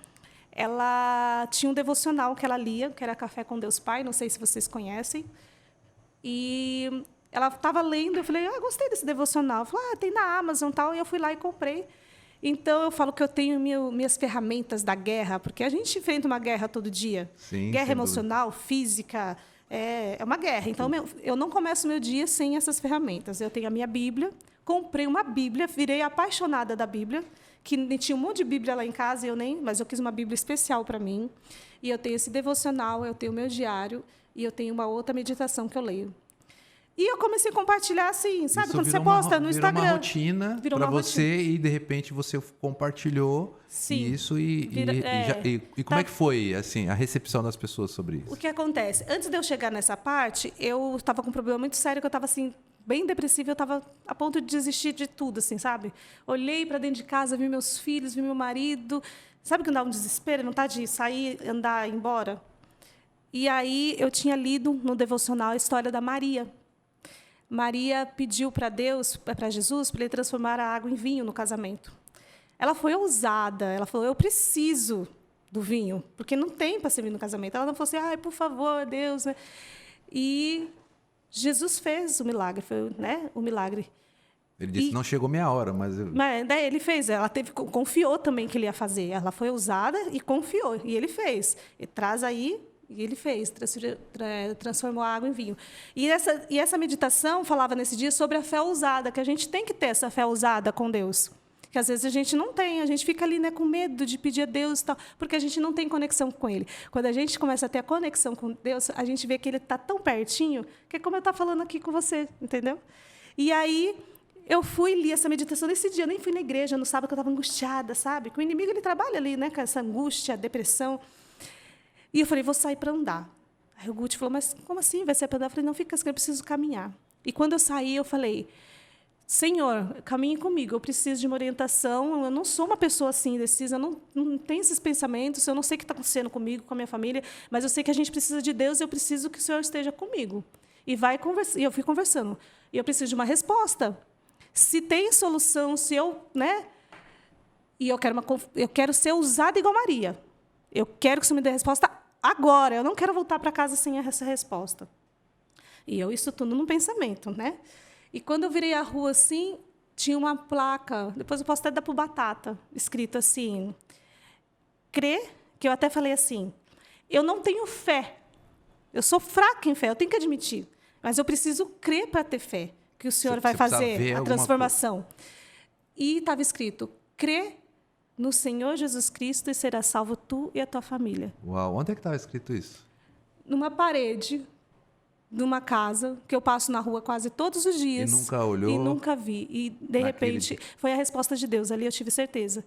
ela tinha um devocional que ela lia, que era Café com Deus Pai, não sei se vocês conhecem. E ela estava lendo, eu falei, gostei desse devocional. Eu falei, tem na Amazon e tal, e eu fui lá e comprei. Então, eu falo que eu tenho minhas ferramentas da guerra, porque a gente enfrenta uma guerra todo dia. Sim, guerra emocional, física, é uma guerra. Então, eu não começo meu dia sem essas ferramentas. Eu tenho a minha Bíblia, comprei uma Bíblia, virei apaixonada da Bíblia, que tinha um monte de Bíblia lá em casa, mas eu quis uma Bíblia especial para mim. E eu tenho esse devocional, eu tenho o meu diário, e eu tenho uma outra meditação que eu leio. E eu comecei a compartilhar assim, sabe? Quando você posta no Instagram. Virou uma rotina para você e, de repente, você compartilhou isso e como é que foi assim, a recepção das pessoas sobre isso? O que acontece? Antes de eu chegar nessa parte, eu estava com um problema muito sério, que eu estava assim, bem depressiva, eu estava a ponto de desistir de tudo, assim, sabe? Olhei para dentro de casa, vi meus filhos, vi meu marido. Sabe que dá um desespero, vontade de sair, andar, ir embora? E aí eu tinha lido no devocional a história da Maria. Maria pediu para Deus, para Jesus, para ele transformar a água em vinho no casamento. Ela foi ousada, ela falou, eu preciso do vinho, porque não tem para servir no casamento. Ela não falou assim, por favor, Deus. E Jesus fez o milagre, foi, né, o milagre. Ele disse, não chegou minha hora, mas... Mas daí ele fez, ela confiou também que ele ia fazer. Ela foi usada e confiou, e ele fez. E traz aí, e ele fez, transformou a água em vinho. E essa meditação falava nesse dia sobre a fé ousada, que a gente tem que ter essa fé ousada com Deus. Que às vezes a gente não tem, a gente fica ali, né, com medo de pedir a Deus e tal, porque a gente não tem conexão com Ele. Quando a gente começa a ter a conexão com Deus, a gente vê que Ele está tão pertinho, que é como eu estou falando aqui com você, entendeu? E aí... eu fui li essa meditação nesse dia, eu nem fui na igreja no sábado, que eu estava angustiada, sabe? Que o inimigo ele trabalha ali, né, com essa angústia, depressão. E eu falei, vou sair para andar. Aí o Guti falou, mas como assim vai sair para andar? Eu falei, não, fica assim, eu preciso caminhar. E quando eu saí, eu falei, Senhor, caminhe comigo, eu preciso de uma orientação, eu não sou uma pessoa assim, indecisa, eu não tenho esses pensamentos, eu não sei o que está acontecendo comigo, com a minha família, mas eu sei que a gente precisa de Deus e eu preciso que o Senhor esteja comigo. E eu fui conversando. E eu preciso de uma resposta. Se tem solução, se eu, né? E eu quero ser usada igual Maria. Eu quero que você me dê a resposta agora. Eu não quero voltar para casa sem essa resposta. E eu isso tudo no pensamento, né? E quando eu virei a rua assim, tinha uma placa. Depois eu posso até dar para o Batata, escrito assim: crê, que eu até falei assim: eu não tenho fé. Eu sou fraca em fé, eu tenho que admitir. Mas eu preciso crer para ter fé que o Senhor vai fazer a transformação. E estava escrito, crê no Senhor Jesus Cristo e será salvo tu e a tua família. Uau, onde é que estava escrito isso? Numa parede, numa casa, que eu passo na rua quase todos os dias. E nunca olhou? E nunca vi. E, de repente, foi a resposta de Deus. Ali eu tive certeza.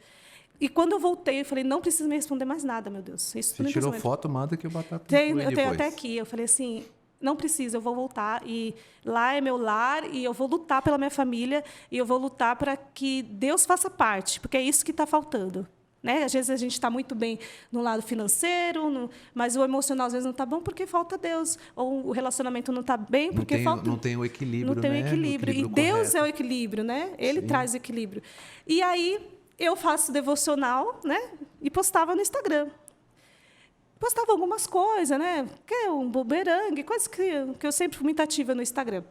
E quando eu voltei, eu falei, não precisa me responder mais nada, meu Deus. Isso você tirou foto, manda que o Batata eu tenho até aqui. Eu falei assim... não precisa, eu vou voltar, e lá é meu lar, e eu vou lutar pela minha família, e eu vou lutar para que Deus faça parte, porque é isso que está faltando. Né? Às vezes a gente está muito bem no lado financeiro, mas o emocional às vezes não está bom porque falta Deus, ou o relacionamento não está bem porque falta... Não tem o equilíbrio, não tem né? o equilíbrio. E Deus correto. É o equilíbrio, né? Ele Sim. traz o equilíbrio. E aí eu faço devocional, né? E postava no Instagram. Postava algumas coisas, né? Que é um bumerangue, coisas que eu sempre fui muito ativa no Instagram.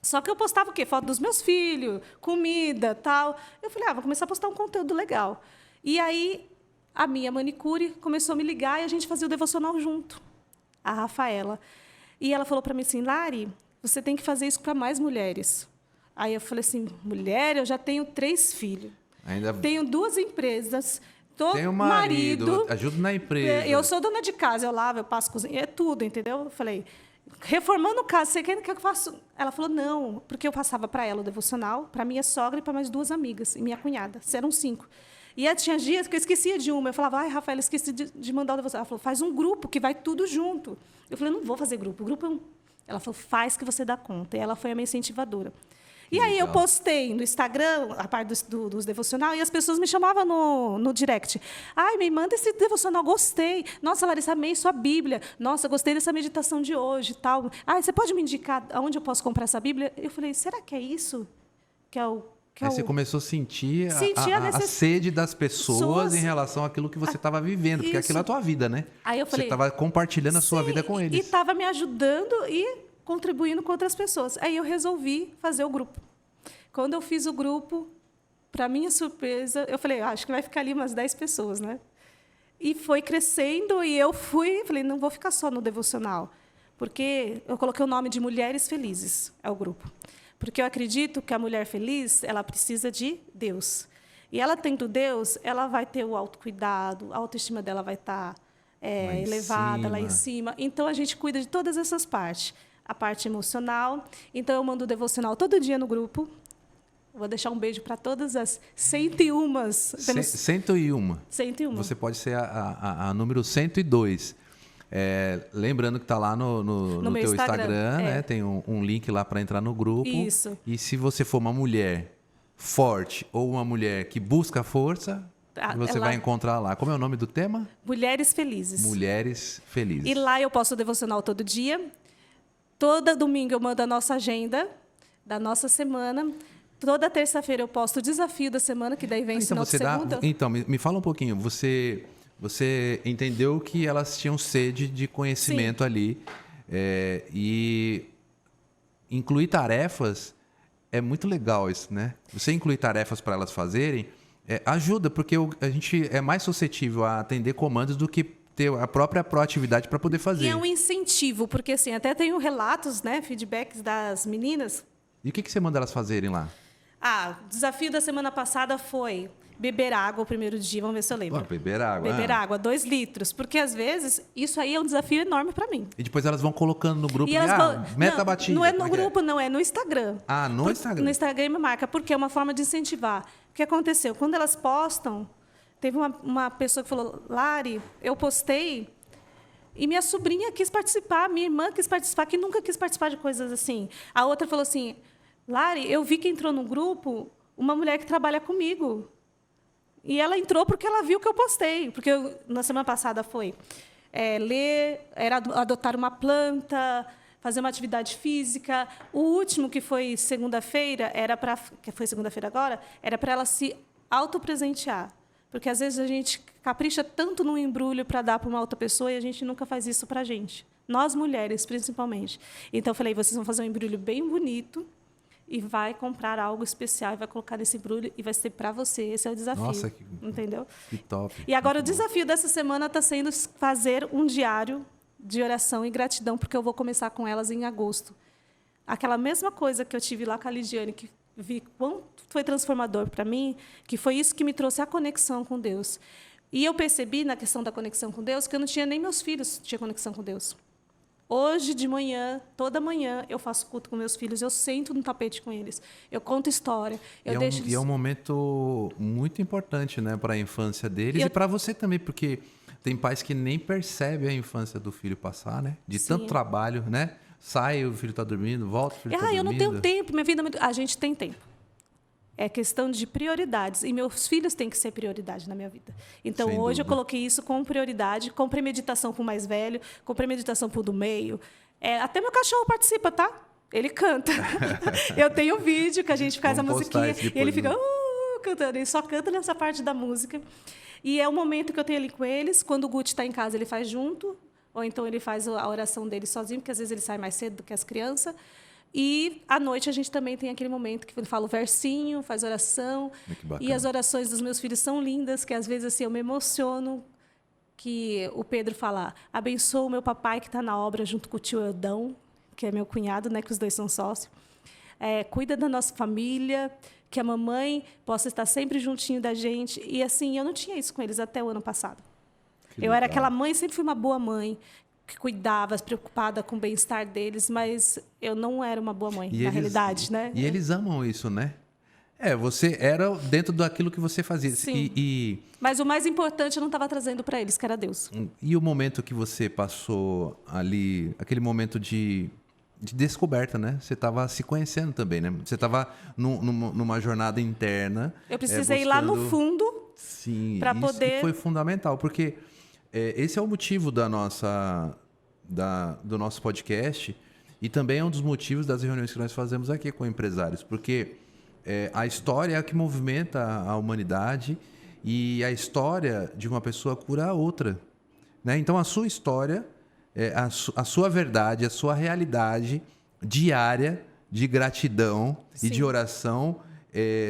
Só que eu postava o quê? Foto dos meus filhos, comida, tal. Eu falei, vou começar a postar um conteúdo legal. E aí a minha manicure começou a me ligar e a gente fazia o devocional junto, a Rafaela. E ela falou para mim assim, Lari, você tem que fazer isso para mais mulheres. Aí eu falei assim, mulher, eu já tenho 3 filhos. Tenho 2 empresas... Tem um marido, ajuda na empresa. Eu sou dona de casa, eu lavo, eu passo cozinha, é tudo, entendeu? Eu falei, reformando casa, você quer que eu faça? Ela falou, não, porque eu passava para ela o devocional, para minha sogra e para mais 2 amigas, e minha cunhada, eram 5. E aí tinha dias que eu esquecia de uma, eu falava, Rafaela, esqueci de mandar o devocional. Ela falou, faz um grupo, que vai tudo junto. Eu falei, não vou fazer grupo, o grupo é um... Ela falou, faz que você dá conta. E ela foi a minha incentivadora. E aí eu postei no Instagram, a parte dos devocional, e as pessoas me chamavam no direct. Ai, me manda esse devocional, gostei. Nossa, Larissa, amei sua Bíblia. Nossa, gostei dessa meditação de hoje e tal. Ai, você pode me indicar onde eu posso comprar essa Bíblia? Eu falei, será que é isso? Aí você começou a sentir a sede das pessoas em relação àquilo que você estava vivendo, porque aquilo é a tua vida, né? Aí eu falei, você estava compartilhando a sua vida com eles. E estava me ajudando e contribuindo com outras pessoas. Aí eu resolvi fazer o grupo. Quando eu fiz o grupo, para minha surpresa, eu falei, acho que vai ficar ali umas 10 pessoas, né? E foi crescendo e eu falei, não vou ficar só no devocional, porque eu coloquei o nome de Mulheres Felizes, é o grupo. Porque eu acredito que a mulher feliz, ela precisa de Deus. E ela tendo Deus, ela vai ter o autocuidado, a autoestima dela vai estar elevada lá em cima. Então, a gente cuida de todas essas partes. A parte emocional. Então, eu mando o devocional todo dia no grupo. Vou deixar um beijo para todas as 101. 101. 101. Você pode ser a número 102. Lembrando que está lá no teu Instagram, né? Tem um link lá para entrar no grupo. Isso. E se você for uma mulher forte ou uma mulher que busca força, você vai encontrar lá. Como é o nome do tema? Mulheres Felizes. Mulheres Felizes. E lá eu posto o devocional todo dia. Toda domingo eu mando a nossa agenda da nossa semana. Toda terça-feira eu posto o desafio da semana, que daí vem ensinar segunda. Então, me fala um pouquinho. Você entendeu que elas tinham sede de conhecimento ali. E incluir tarefas é muito legal isso, né? Você incluir tarefas para elas fazerem ajuda, porque a gente é mais suscetível a atender comandos do que ter a própria proatividade para poder fazer. E é um incentivo, porque assim, até tenho relatos, né, feedbacks das meninas. E o que você manda elas fazerem lá? O desafio da semana passada foi beber água o primeiro dia, vamos ver se eu lembro. Beber água. Beber água, 2 litros. Porque, às vezes, isso aí é um desafio enorme para mim. E depois elas vão colocando no grupo, E elas meta batida. Não é no grupo, não, é no Instagram. No Instagram? No Instagram me marca, porque é uma forma de incentivar. O que aconteceu? Quando elas postam, teve uma pessoa que falou, Lari, eu postei e minha sobrinha quis participar, minha irmã quis participar, que nunca quis participar de coisas assim. A outra falou assim, Lari, eu vi que entrou no grupo uma mulher que trabalha comigo. E ela entrou porque ela viu que eu postei. Porque na semana passada foi ler, era adotar uma planta, fazer uma atividade física. O último, que foi segunda-feira, que foi segunda-feira agora, era para ela se autopresentear. Porque, às vezes, a gente capricha tanto num embrulho para dar para uma outra pessoa e a gente nunca faz isso para a gente. Nós, mulheres, principalmente. Então, eu falei, vocês vão fazer um embrulho bem bonito, e vai comprar algo especial e vai colocar nesse embrulho e vai ser para você. Esse é o desafio. Nossa, entendeu? Que top. E agora o desafio dessa semana está sendo fazer um diário de oração e gratidão, porque eu vou começar com elas em agosto. Aquela mesma coisa que eu tive lá com a Lidiane, que vi quanto foi transformador para mim, que foi isso que me trouxe a conexão com Deus. E eu percebi, na questão da conexão com Deus, que eu não tinha nem meus filhos tinham conexão com Deus. Hoje, de manhã, toda manhã, eu faço culto com meus filhos, eu sento no tapete com eles, eu conto história, eu deixo eles... E é um momento muito importante, né, para a infância deles e para você também, porque tem pais que nem percebem a infância do filho passar, né? De tanto trabalho, né? Sai, o filho está dormindo, volta, o filho está dormindo. Eu não tenho tempo, minha vida... A gente tem tempo. É questão de prioridades. E meus filhos têm que ser prioridade na minha vida. Então, Sem hoje, dúvida. eu coloquei isso como prioridade. Comprei meditação para o mais velho, comprei meditação para o do meio. Até meu cachorro participa, tá? Ele canta. Eu tenho um vídeo que a gente faz Vamos a musiquinha postar esse e ele depois, fica cantando. Ele só canta nessa parte da música. E é o momento que eu tenho ali com eles. Quando o Guti está em casa, ele faz junto. Ou então ele faz a oração dele sozinho, porque às vezes ele sai mais cedo do que as crianças. E, à noite, a gente também tem aquele momento que ele fala o versinho, faz oração. E as orações dos meus filhos são lindas, que, às vezes, assim, eu me emociono, que o Pedro fala, abençoa o meu papai que está na obra junto com o tio Eldão, que é meu cunhado, né, que os dois são sócios. Cuida da nossa família, que a mamãe possa estar sempre juntinho da gente. E, assim, eu não tinha isso com eles até o ano passado. Eu era aquela mãe, sempre fui uma boa mãe, que cuidava, preocupada com o bem-estar deles, mas eu não era uma boa mãe, realidade, né? E eles amam isso, né? Você era dentro daquilo que você fazia. Sim. Mas o mais importante eu não estava trazendo para eles, que era Deus. E o momento que você passou ali, aquele momento de descoberta, né? Você estava se conhecendo também, né? Você estava numa jornada interna. Eu precisei ir lá no fundo. Sim, para poder. Foi fundamental, porque esse é o motivo do nosso podcast e também é um dos motivos das reuniões que nós fazemos aqui com empresários, porque a história é a que movimenta a humanidade e a história de uma pessoa cura a outra, né? Então, a sua história, a sua verdade, a sua realidade diária de gratidão Sim. e de oração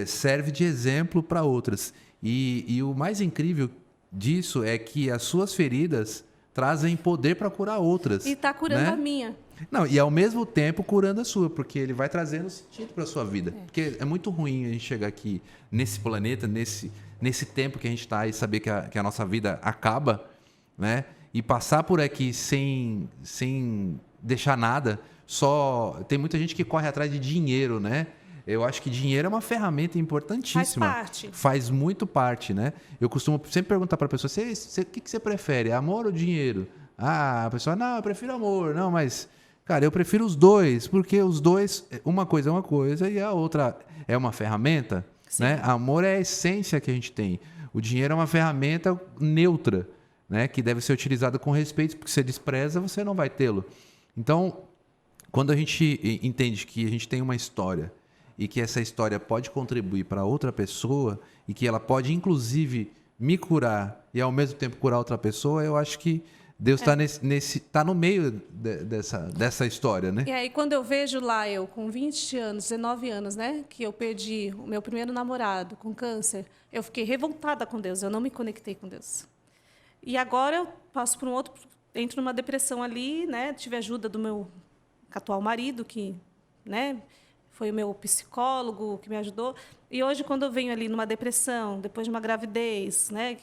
serve de exemplo para outras. E o mais incrível disso é que as suas feridas trazem poder para curar outras. E está curando, né? a minha. Não, e ao mesmo tempo curando a sua, porque ele vai trazendo sentido para a sua vida. Porque é muito ruim a gente chegar aqui nesse planeta, nesse tempo que a gente está e saber que a nossa vida acaba, né? E passar por aqui sem deixar nada. Tem muita gente que corre atrás de dinheiro, né? Eu acho que dinheiro é uma ferramenta importantíssima. Faz parte. Faz muito parte, né? Eu costumo sempre perguntar para a pessoa, o que você prefere, amor ou dinheiro? A pessoa, não, eu prefiro amor. Não, mas, cara, eu prefiro os dois, porque os dois, uma coisa é uma coisa e a outra é uma ferramenta, né? Amor é a essência que a gente tem. O dinheiro é uma ferramenta neutra, né? Que deve ser utilizada com respeito, porque se você despreza, você não vai tê-lo. Então, quando a gente entende que a gente tem uma história e que essa história pode contribuir para outra pessoa e que ela pode, inclusive, me curar e, ao mesmo tempo, curar outra pessoa, eu acho que Deus está tá no meio dessa história, né? E aí, quando eu vejo lá, eu com 20 anos, 19 anos, né? Que eu perdi o meu primeiro namorado com câncer, eu fiquei revoltada com Deus, eu não me conectei com Deus. E agora eu passo por um outro, entro numa depressão ali, né? Tive ajuda do meu atual marido, que, né? Foi o meu psicólogo que me ajudou. E hoje, quando eu venho ali numa depressão, depois de uma gravidez, né?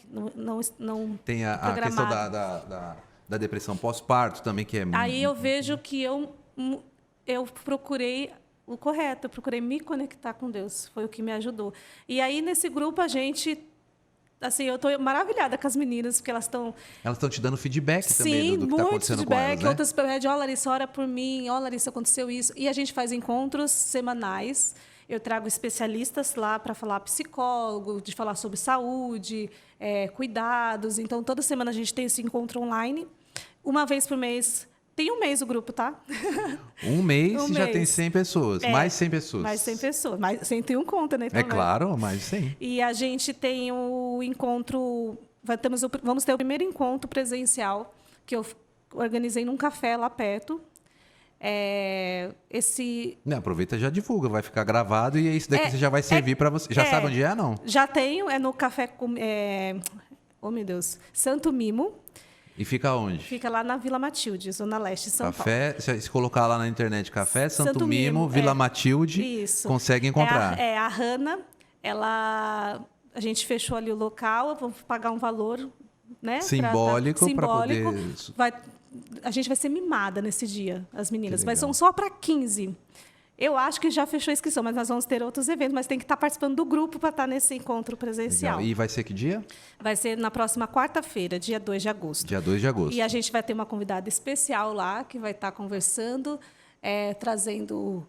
Não tem a questão da depressão pós-parto também, que é... Aí eu vejo que eu procurei o correto, eu procurei me conectar com Deus. Foi o que me ajudou. E aí, nesse grupo, a gente... Assim, eu estou maravilhada com as meninas, porque elas estão... Elas estão te dando feedback também do que está acontecendo com elas, né? Outras pedem, Larissa, ora por mim, Larissa, aconteceu isso. E a gente faz encontros semanais. Eu trago especialistas lá para falar psicólogo, de falar sobre saúde, cuidados. Então, toda semana a gente tem esse encontro online. Uma vez por mês. Tem um mês o grupo, tá? Um mês já tem 100 pessoas. Mais 100 pessoas. Mais 100 pessoas. Mais 101 conta, né? Então, claro, mais 100. E a gente tem o encontro... Vamos ter o primeiro encontro presencial que eu organizei num café lá perto. Aproveita e já divulga, vai ficar gravado e isso daqui você já vai servir para você. Já sabe onde é, não? Já tenho, é no café... oh, meu Deus. Santo Mimo. E fica onde? Fica lá na Vila Matilde, Zona Leste, São Paulo. Se colocar lá na internet, Café Santo Mimo, Vila Matilde, isso. Consegue encontrar. A Hanna, a gente fechou ali o local, vamos pagar um valor, né? Simbólico para poder... A gente vai ser mimada nesse dia, as meninas. Mas são só para 15. Eu acho que já fechou a inscrição, mas nós vamos ter outros eventos, mas tem que estar participando do grupo para estar nesse encontro presencial. Legal. E vai ser que dia? Vai ser na próxima quarta-feira, dia 2 de agosto. Dia 2 de agosto. E a gente vai ter uma convidada especial lá, que vai estar conversando, trazendo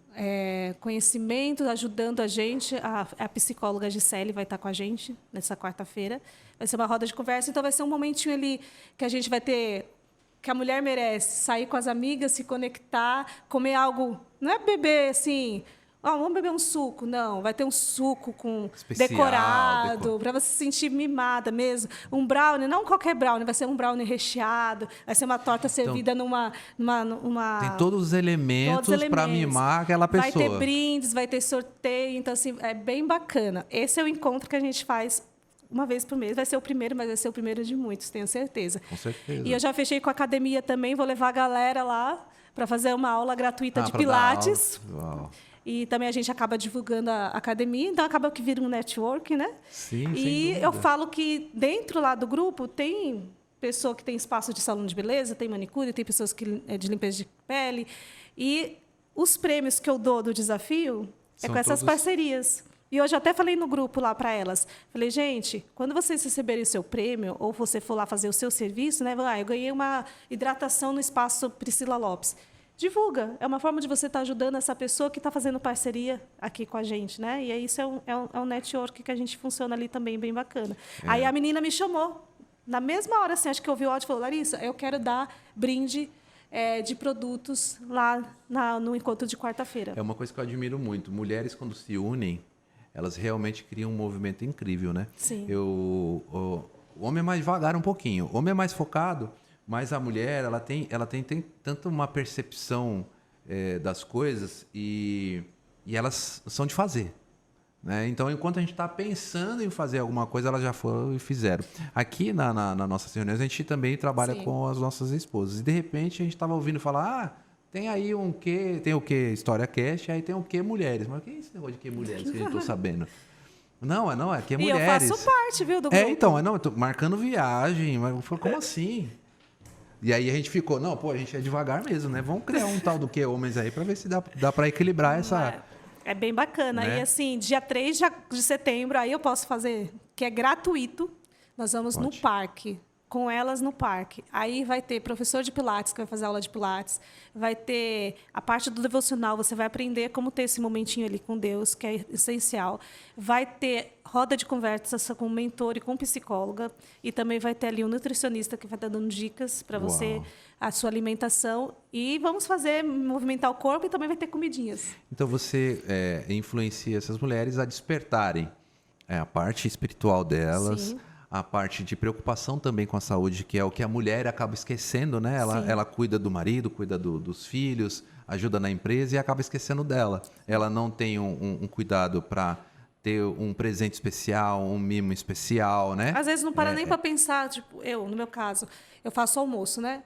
conhecimento, ajudando a gente. A psicóloga Gisele vai estar com a gente nessa quarta-feira. Vai ser uma roda de conversa, então vai ser um momentinho ali que a gente vai ter... que a mulher merece sair com as amigas, se conectar, comer algo... Não é beber assim, vamos beber um suco. Não, vai ter um suco decorado, para você se sentir mimada mesmo. Um brownie, não qualquer brownie, vai ser um brownie recheado, vai ser uma torta servida numa... Tem todos os elementos para mimar aquela pessoa. Vai ter brindes, vai ter sorteio, então assim, é bem bacana. Esse é o encontro que a gente faz uma vez por mês. Vai ser o primeiro, mas vai ser o primeiro de muitos, tenho certeza. Com certeza. E eu já fechei com a academia também, vou levar a galera lá para fazer uma aula gratuita de Pilates. E também a gente acaba divulgando a academia, então acaba que vira um network, né? Sim, e eu falo que dentro lá do grupo tem pessoa que tem espaço de salão de beleza, tem manicure, tem pessoas de limpeza de pele. E os prêmios que eu dou do desafio com essas parcerias. E hoje eu até falei no grupo lá para elas. Falei, gente, quando vocês receberem o seu prêmio, ou você for lá fazer o seu serviço, né? Eu ganhei uma hidratação no espaço Priscila Lopes. Divulga. É uma forma de você estar ajudando essa pessoa que está fazendo parceria aqui com a gente, né? E isso é um network que a gente funciona ali também, bem bacana. Aí a menina me chamou. Na mesma hora, assim, acho que eu ouvi o áudio e falou, Larissa, eu quero dar brinde de produtos lá no encontro de quarta-feira. É uma coisa que eu admiro muito. Mulheres, quando se unem, elas realmente criam um movimento incrível, né? Sim. O homem é mais devagar um pouquinho. O homem é mais focado, mas a mulher ela tem tanto uma percepção das coisas e elas são de fazer. Né? Então, enquanto a gente está pensando em fazer alguma coisa, elas já foram e fizeram. Aqui na nossas reuniões, a gente também trabalha com as nossas esposas. E, de repente, a gente estava ouvindo falar... tem aí tem o que História Cast, aí tem o que Mulheres. Mas o que é esse negócio de que Mulheres que a gente estou sabendo? Não, é que Mulheres. E eu faço parte, viu, do grupo. Então, eu tô marcando viagem, mas eu falei, como assim? E aí a gente ficou, a gente é devagar mesmo, né? Vamos criar um tal do que homens aí para ver se dá para equilibrar essa... É bem bacana. Né? E assim, dia 3 de setembro, aí eu posso fazer, que é gratuito. Nós vamos no parque. Com elas no parque. Aí vai ter professor de Pilates, que vai fazer aula de Pilates. Vai ter a parte do devocional, você vai aprender como ter esse momentinho ali com Deus, que é essencial. Vai ter roda de conversa com mentor e com psicóloga. E também vai ter ali um nutricionista que vai estar dando dicas para você, a sua alimentação. E vamos movimentar o corpo e também vai ter comidinhas. Então você influencia essas mulheres a despertarem a parte espiritual delas, Sim. a parte de preocupação também com a saúde, que é o que a mulher acaba esquecendo, né? Ela cuida do marido, cuida dos filhos, ajuda na empresa e acaba esquecendo dela. Ela não tem um cuidado para ter um presente especial, um mimo especial, né? Às vezes não para nem para pensar, tipo, no meu caso, eu faço almoço, né?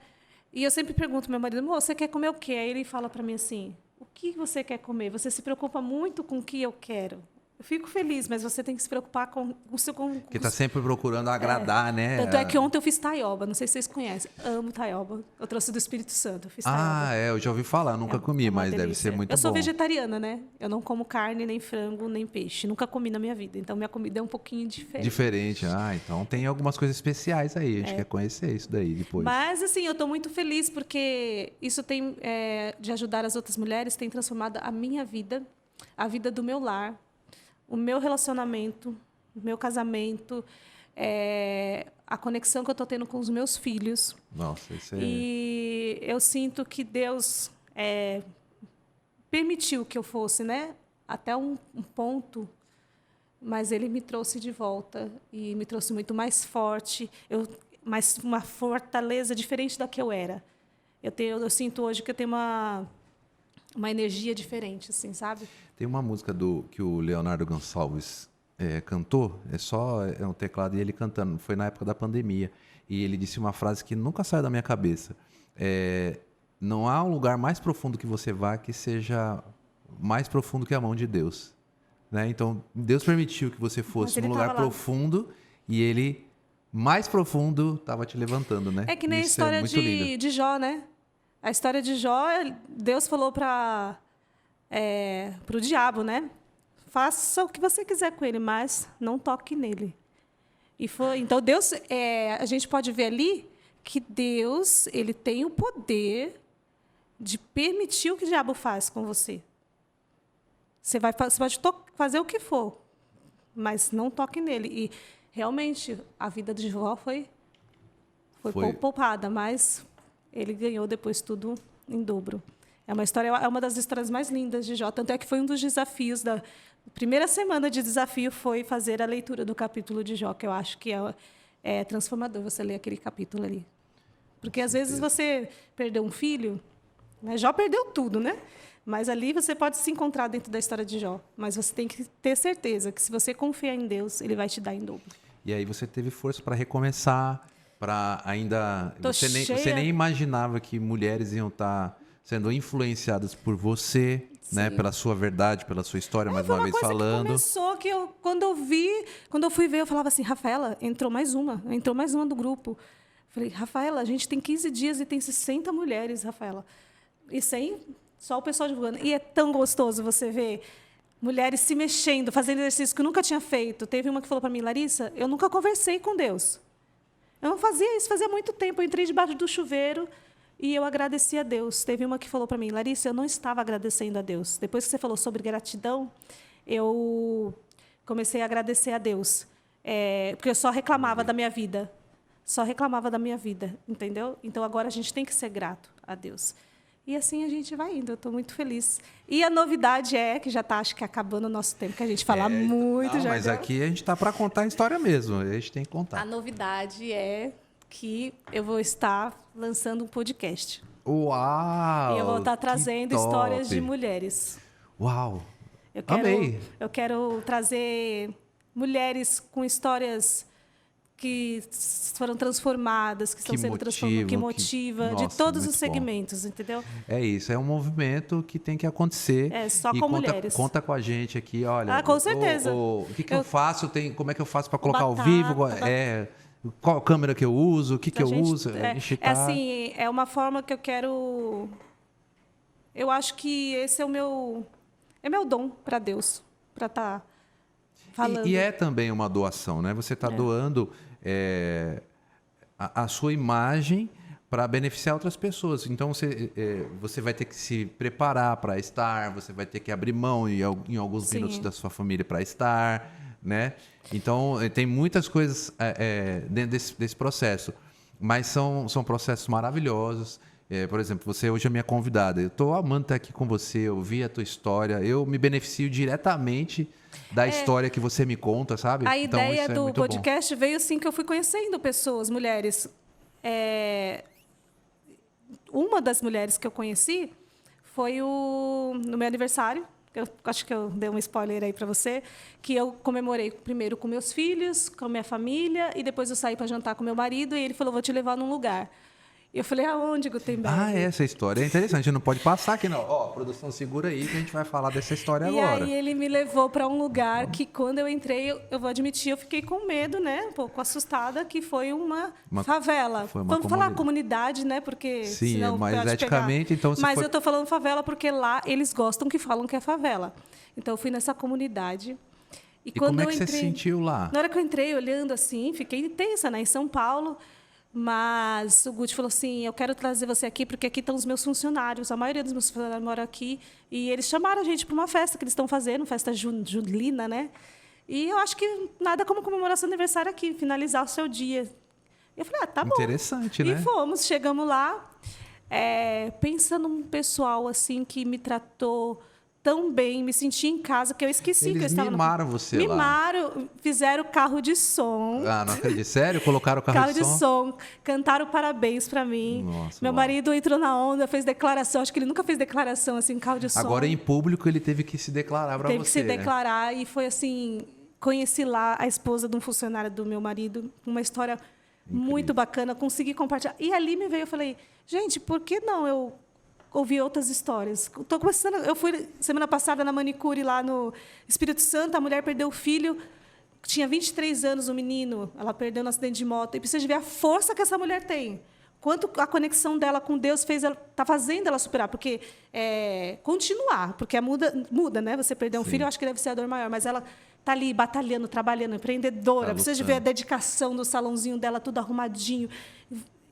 E eu sempre pergunto ao meu marido, amor, você quer comer o quê? Aí ele fala para mim assim, o que você quer comer? Você se preocupa muito com o que eu quero. Eu fico feliz, mas você tem que se preocupar com o seu... Porque está sempre procurando agradar, né? Tanto é que ontem eu fiz taioba, não sei se vocês conhecem. Amo taioba. Eu trouxe do Espírito Santo, eu fiz taioba. Eu já ouvi falar, nunca comi, mas delícia. deve ser muito bom. Eu sou vegetariana, né? Eu não como carne, nem frango, nem peixe. Nunca comi na minha vida, então minha comida é um pouquinho diferente. Diferente, então tem algumas coisas especiais aí, a gente quer conhecer isso daí depois. Mas, assim, eu estou muito feliz porque isso tem, de ajudar as outras mulheres, tem transformado a minha vida, a vida do meu lar, o meu relacionamento, o meu casamento, a conexão que eu estou tendo com os meus filhos. Nossa, isso é... E eu sinto que Deus permitiu que eu fosse, né, até um ponto, mas Ele me trouxe de volta e me trouxe muito mais forte, mas uma fortaleza diferente da que eu era. Eu sinto hoje que eu tenho uma energia diferente, assim, sabe? Tem uma música que o Leonardo Gonçalves cantou, é um teclado e ele cantando, foi na época da pandemia, e ele disse uma frase que nunca sai da minha cabeça. Não há um lugar mais profundo que você vá que seja mais profundo que a mão de Deus. Né? Então, Deus permitiu que você fosse num lugar profundo e Ele, mais profundo, estava te levantando, né? É que nem a história de Jó, né? A história de Jó, Deus falou para o diabo, né? Faça o que você quiser com ele, mas não toque nele. Então, Deus, a gente pode ver ali que Deus, ele tem o poder de permitir o que o diabo faz com você. Você pode fazer o que for, mas não toque nele. E, realmente, a vida de Jó foi poupada, mas ele ganhou depois tudo em dobro. É uma das histórias mais lindas de Jó. Tanto é que foi um dos desafios da primeira semana de desafio foi fazer a leitura do capítulo de Jó, que eu acho que é transformador você ler aquele capítulo ali. Porque, às vezes, você perdeu um filho, né? Jó perdeu tudo, né? Mas ali você pode se encontrar dentro da história de Jó. Mas você tem que ter certeza que, se você confiar em Deus, Ele vai te dar em dobro. E aí você teve força para recomeçar, para ainda... Você nem imaginava que mulheres iam estar sendo influenciadas por você, né? Pela sua verdade, pela sua história, mais uma vez falando. Que começou que quando eu fui ver, eu falava assim, Rafaela, entrou mais uma do grupo. Falei, Rafaela, a gente tem 15 dias e tem 60 mulheres, Rafaela. E só o pessoal divulgando. E é tão gostoso você ver mulheres se mexendo, fazendo exercício que eu nunca tinha feito. Teve uma que falou para mim, Larissa, eu nunca conversei com Deus. Eu não fazia isso, fazia muito tempo. Eu entrei debaixo do chuveiro e eu agradeci a Deus. Teve uma que falou para mim, Larissa, eu não estava agradecendo a Deus. Depois que você falou sobre gratidão, eu comecei a agradecer a Deus. Porque eu só reclamava da minha vida. Entendeu? Então, agora a gente tem que ser grato a Deus. E assim a gente vai indo, eu estou muito feliz. E a novidade que já está, acho que, acabando o nosso tempo, que a gente fala muito. Não, mas aqui a gente está para contar a história mesmo, a gente tem que contar. A novidade é que eu vou estar lançando um podcast. Uau! E eu vou estar trazendo histórias de mulheres. Uau! Amei! Eu quero trazer mulheres com histórias que foram transformadas, que estão sendo transformadas, que motiva, de todos os segmentos, entendeu? É isso, é um movimento que tem que acontecer. Só com mulheres. Conta com a gente aqui, olha. Com certeza. O que eu faço? Como é que eu faço para colocar ao vivo? Qual câmera que eu uso? O que eu uso? É uma forma que eu quero... Eu acho que esse é meu dom para Deus, para estar falando. E é também uma doação, né? Você está doando a sua imagem para beneficiar outras pessoas. Então, você vai ter que se preparar para estar, você vai ter que abrir mão em alguns minutos da sua família para estar, né? Então, tem muitas coisas dentro desse processo. Mas são processos maravilhosos. Por exemplo, você hoje é minha convidada. Eu estou amando estar aqui com você, eu vi a tua história, eu me beneficio diretamente da história que você me conta, sabe? A Então, ideia isso é do muito podcast veio assim que eu fui conhecendo pessoas, mulheres. Uma das mulheres que eu conheci foi no meu aniversário. Eu acho que eu dei um spoiler aí para você, que eu comemorei primeiro com meus filhos, com a minha família, e depois eu saí para jantar com meu marido, e ele falou, vou te levar num lugar. Eu falei, aonde, Gutenberg? Essa história é interessante. Não pode passar aqui, não. Produção, segura aí que a gente vai falar dessa história agora. E aí ele me levou para um lugar que, quando eu entrei, eu vou admitir, eu fiquei com medo, né? Um pouco assustada, que foi uma favela. Vamos falar comunidade, né? Porque sim, senão mas pode eticamente, pegar. então... Mas eu estou falando favela porque lá eles gostam que falam que é favela. Então, eu fui nessa comunidade. E quando como é que você se sentiu lá? Na hora que eu entrei, olhando assim, fiquei tensa, né? Em São Paulo... Mas o Guti falou assim, eu quero trazer você aqui porque aqui estão os meus funcionários, a maioria dos meus funcionários mora aqui, e eles chamaram a gente para uma festa que eles estão fazendo, festa julina, né? E eu acho que nada como comemorar seu aniversário aqui, finalizar o seu dia. Eu falei, tá bom. Interessante, né? E fomos, chegamos lá, pensando num pessoal assim que me tratou tão bem, me senti em casa, que eu esqueci eles que eu estava... mimaram você lá. Mimaram, fizeram carro de som. Não acredito. Sério? Colocaram o carro de som? Cantaram parabéns para mim. Nossa, meu marido entrou na onda, fez declaração. Acho que ele nunca fez declaração assim, carro de som. Agora, em público, ele teve que se declarar para você. Teve que se declarar e foi assim... Conheci lá a esposa de um funcionário do meu marido, uma história muito bacana, consegui compartilhar. E ali me veio, eu falei, gente, por que não eu... ouvir outras histórias. Tô começando, eu fui semana passada na manicure lá no Espírito Santo, a mulher perdeu o filho, tinha 23 anos, o menino, ela perdeu no acidente de moto, e precisa de ver a força que essa mulher tem. Quanto a conexão dela com Deus está fazendo ela superar, porque continuar, porque muda, né? Você perder um filho, eu acho que deve ser a dor maior, mas ela está ali batalhando, trabalhando, empreendedora, precisa de ver a dedicação do salãozinho dela, tudo arrumadinho.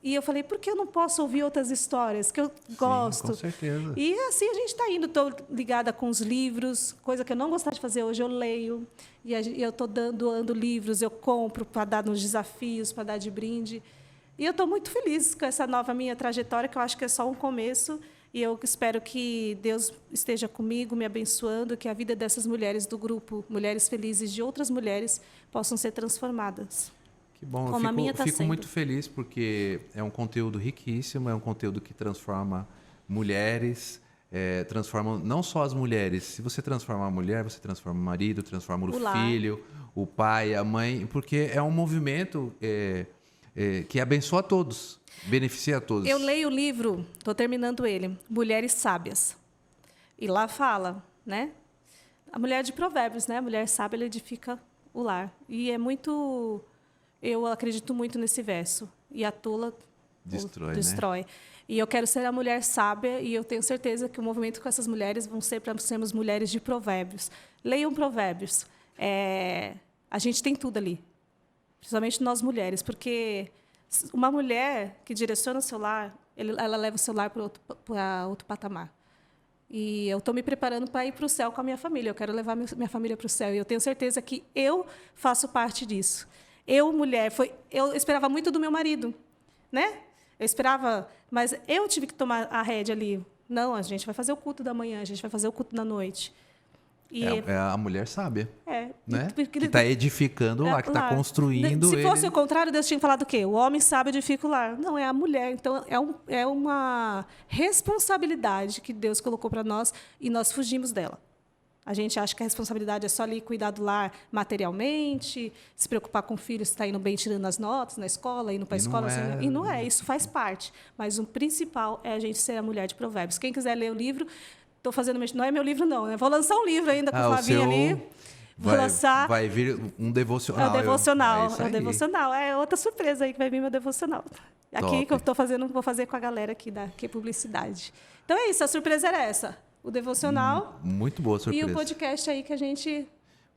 E eu falei, por que eu não posso ouvir outras histórias que eu gosto? Com certeza. E assim a gente está indo. Estou ligada com os livros, coisa que eu não gostava de fazer hoje, eu leio. E eu estou doando livros, eu compro para dar nos desafios, para dar de brinde. E eu estou muito feliz com essa nova minha trajetória, que eu acho que é só um começo. E eu espero que Deus esteja comigo, me abençoando, que a vida dessas mulheres do grupo Mulheres Felizes, de outras mulheres, possam ser transformadas. Que bom, eu fico muito feliz porque é um conteúdo riquíssimo, é um conteúdo que transforma mulheres, transforma não só as mulheres. Se você transforma a mulher, você transforma o marido, transforma o filho, o pai, a mãe, porque é um movimento que abençoa a todos, beneficia a todos. Eu leio o livro, estou terminando ele, Mulheres Sábias. E lá fala, né? A mulher de Provérbios, né? A mulher sábia, ela edifica o lar. E é muito... Eu acredito muito nesse verso. E a tola destrói. Né? E eu quero ser a mulher sábia, e eu tenho certeza que o movimento com essas mulheres vão ser para sermos mulheres de Provérbios. Leiam Provérbios. A gente tem tudo ali. Principalmente nós mulheres, porque uma mulher que direciona o seu lar, ela leva o seu lar para outro patamar. E eu estou me preparando para ir para o céu com a minha família. Eu quero levar minha família para o céu. E eu tenho certeza que eu faço parte disso. Eu, mulher, eu esperava muito do meu marido, né? Eu esperava, mas eu tive que tomar a rédea ali. Não, a gente vai fazer o culto da manhã, a gente vai fazer o culto da noite. E é a mulher sábia, né? Que está edificando lá, que está construindo. Se fosse o contrário, Deus tinha falado o quê? O homem sábio edifica o lar. Não, é a mulher. Então, é uma responsabilidade que Deus colocou para nós e nós fugimos dela. A gente acha que a responsabilidade é só ali cuidar do lar materialmente, se preocupar com o filho, se está indo bem, tirando as notas na escola, indo para a escola. E não é, isso faz parte. Mas o principal é a gente ser a mulher de Provérbios. Quem quiser ler o livro, estou fazendo... Não é meu livro, não. Né? Vou lançar um livro ainda com o Flavinho ali. Vou lançar... Vai vir um devocional. É o devocional. É o devocional. É outra surpresa aí que vai vir meu devocional. Aqui que eu estou fazendo, vou fazer com a galera aqui da Publicidade. Então é isso, a surpresa era essa. O devocional. Muito boa surpresa. E o podcast aí que a gente...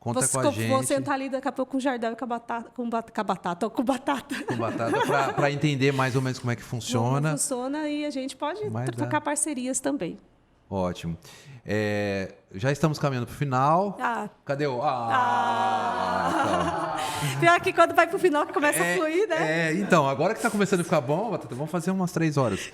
Conta com a gente. Vou sentar ali daqui a pouco com o Jardel e com batata. Com batata. Para entender mais ou menos como é que funciona. Como funciona, e a gente pode trocar parcerias também. Ótimo. Já estamos caminhando para o final. Cadê o... Pior que quando vai para o final que começa a fluir, né? Então, agora que está começando a ficar bom, vamos fazer umas 3 horas.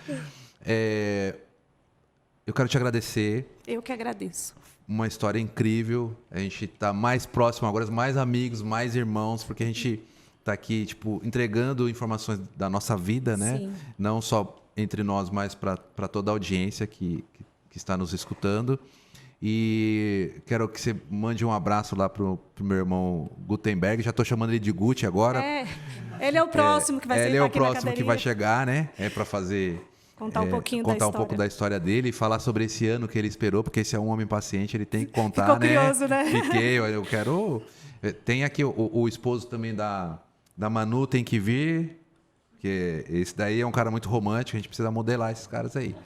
Eu quero te agradecer. Eu que agradeço. Uma história incrível. A gente está mais próximo agora, mais amigos, mais irmãos, porque a gente está aqui, tipo, entregando informações da nossa vida, né? Sim. Não só entre nós, mas para toda a audiência que está nos escutando. E quero que você mande um abraço lá pro meu irmão Gutenberg. Já estou chamando ele de Guti agora. Ele é o próximo que vai sentar Ele é o aqui na próximo que vai cadeirinha. chegar, né? Para fazer... Contar um pouquinho da contar um história. pouco da história dele e falar sobre esse ano que ele esperou, porque esse é um homem paciente, ele tem que contar, Ficou né? curioso, né? Fiquei, eu quero... Tem aqui o esposo também da Manu, tem que vir, porque esse daí é um cara muito romântico, a gente precisa modelar esses caras aí.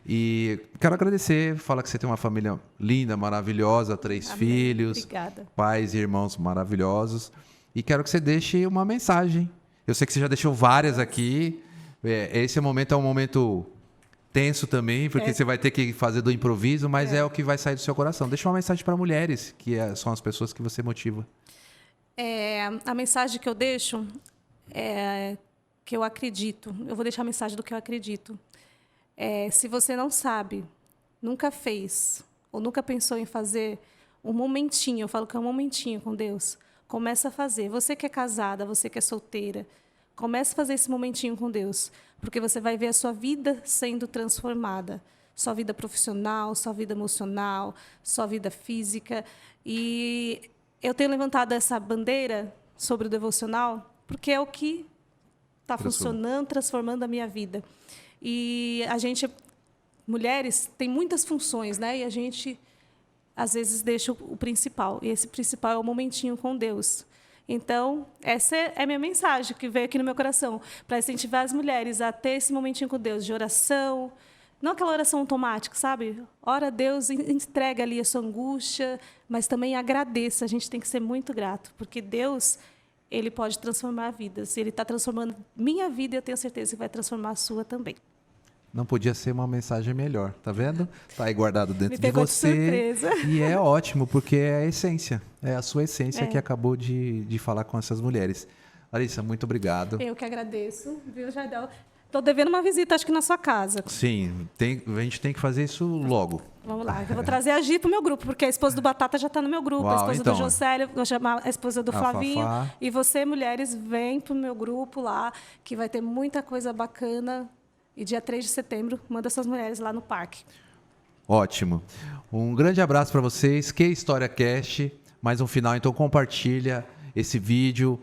E quero agradecer, falar que você tem uma família linda, maravilhosa, 3 Amém. filhos, Obrigada. pais e irmãos maravilhosos. E quero que você deixe uma mensagem. Eu sei que você já deixou várias aqui. Esse momento é um momento tenso também, porque você vai ter que fazer do improviso, mas é o que vai sair do seu coração. Deixa uma mensagem para mulheres, que são as pessoas que você motiva. A mensagem que eu deixo é que eu acredito. Eu vou deixar a mensagem do que eu acredito. Se você não sabe, nunca fez, ou nunca pensou em fazer um momentinho, eu falo que é um momentinho com Deus, começa a fazer. Você que é casada, você que é solteira, comece a fazer esse momentinho com Deus, porque você vai ver a sua vida sendo transformada. Sua vida profissional, sua vida emocional, sua vida física. E eu tenho levantado essa bandeira sobre o devocional porque é o que está funcionando, transformando a minha vida. E a gente, mulheres, tem muitas funções, né? E a gente, às vezes, deixa o principal. E esse principal é o momentinho com Deus. Então, essa é a minha mensagem que veio aqui no meu coração, para incentivar as mulheres a ter esse momentinho com Deus, de oração, não aquela oração automática, sabe? Ora a Deus, entrega ali a sua angústia, mas também agradeça. A gente tem que ser muito grato, porque Deus, Ele pode transformar vidas. Ele está transformando minha vida e eu tenho certeza que vai transformar a sua também. Não podia ser uma mensagem melhor, tá vendo? Tá aí guardado dentro de pegou você. de surpresa. E é ótimo, porque é a essência. É a sua essência que acabou de falar com essas mulheres. Larissa, muito obrigado. Eu que agradeço, viu, Jardel? Estou devendo uma visita, acho que na sua casa. Sim, a gente tem que fazer isso logo. Vamos lá, eu vou trazer a Gi para o meu grupo, porque a esposa do Batata já está no meu grupo, Uau, a esposa então. do Josélio, vou chamar a esposa do A Flavinho. Fafá. E você, mulheres, vem para o meu grupo lá, que vai ter muita coisa bacana. E dia 3 de setembro, manda suas mulheres lá no parque. Ótimo. Um grande abraço para vocês. Que História Cast. Mais um final, então compartilha esse vídeo,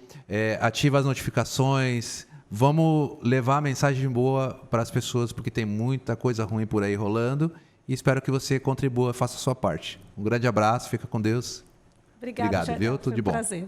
ativa as notificações. Vamos levar a mensagem boa para as pessoas, porque tem muita coisa ruim por aí rolando. E espero que você contribua, faça a sua parte. Um grande abraço, fica com Deus. Obrigada, Obrigado, Jardel, viu? Tudo foi de um bom. prazer.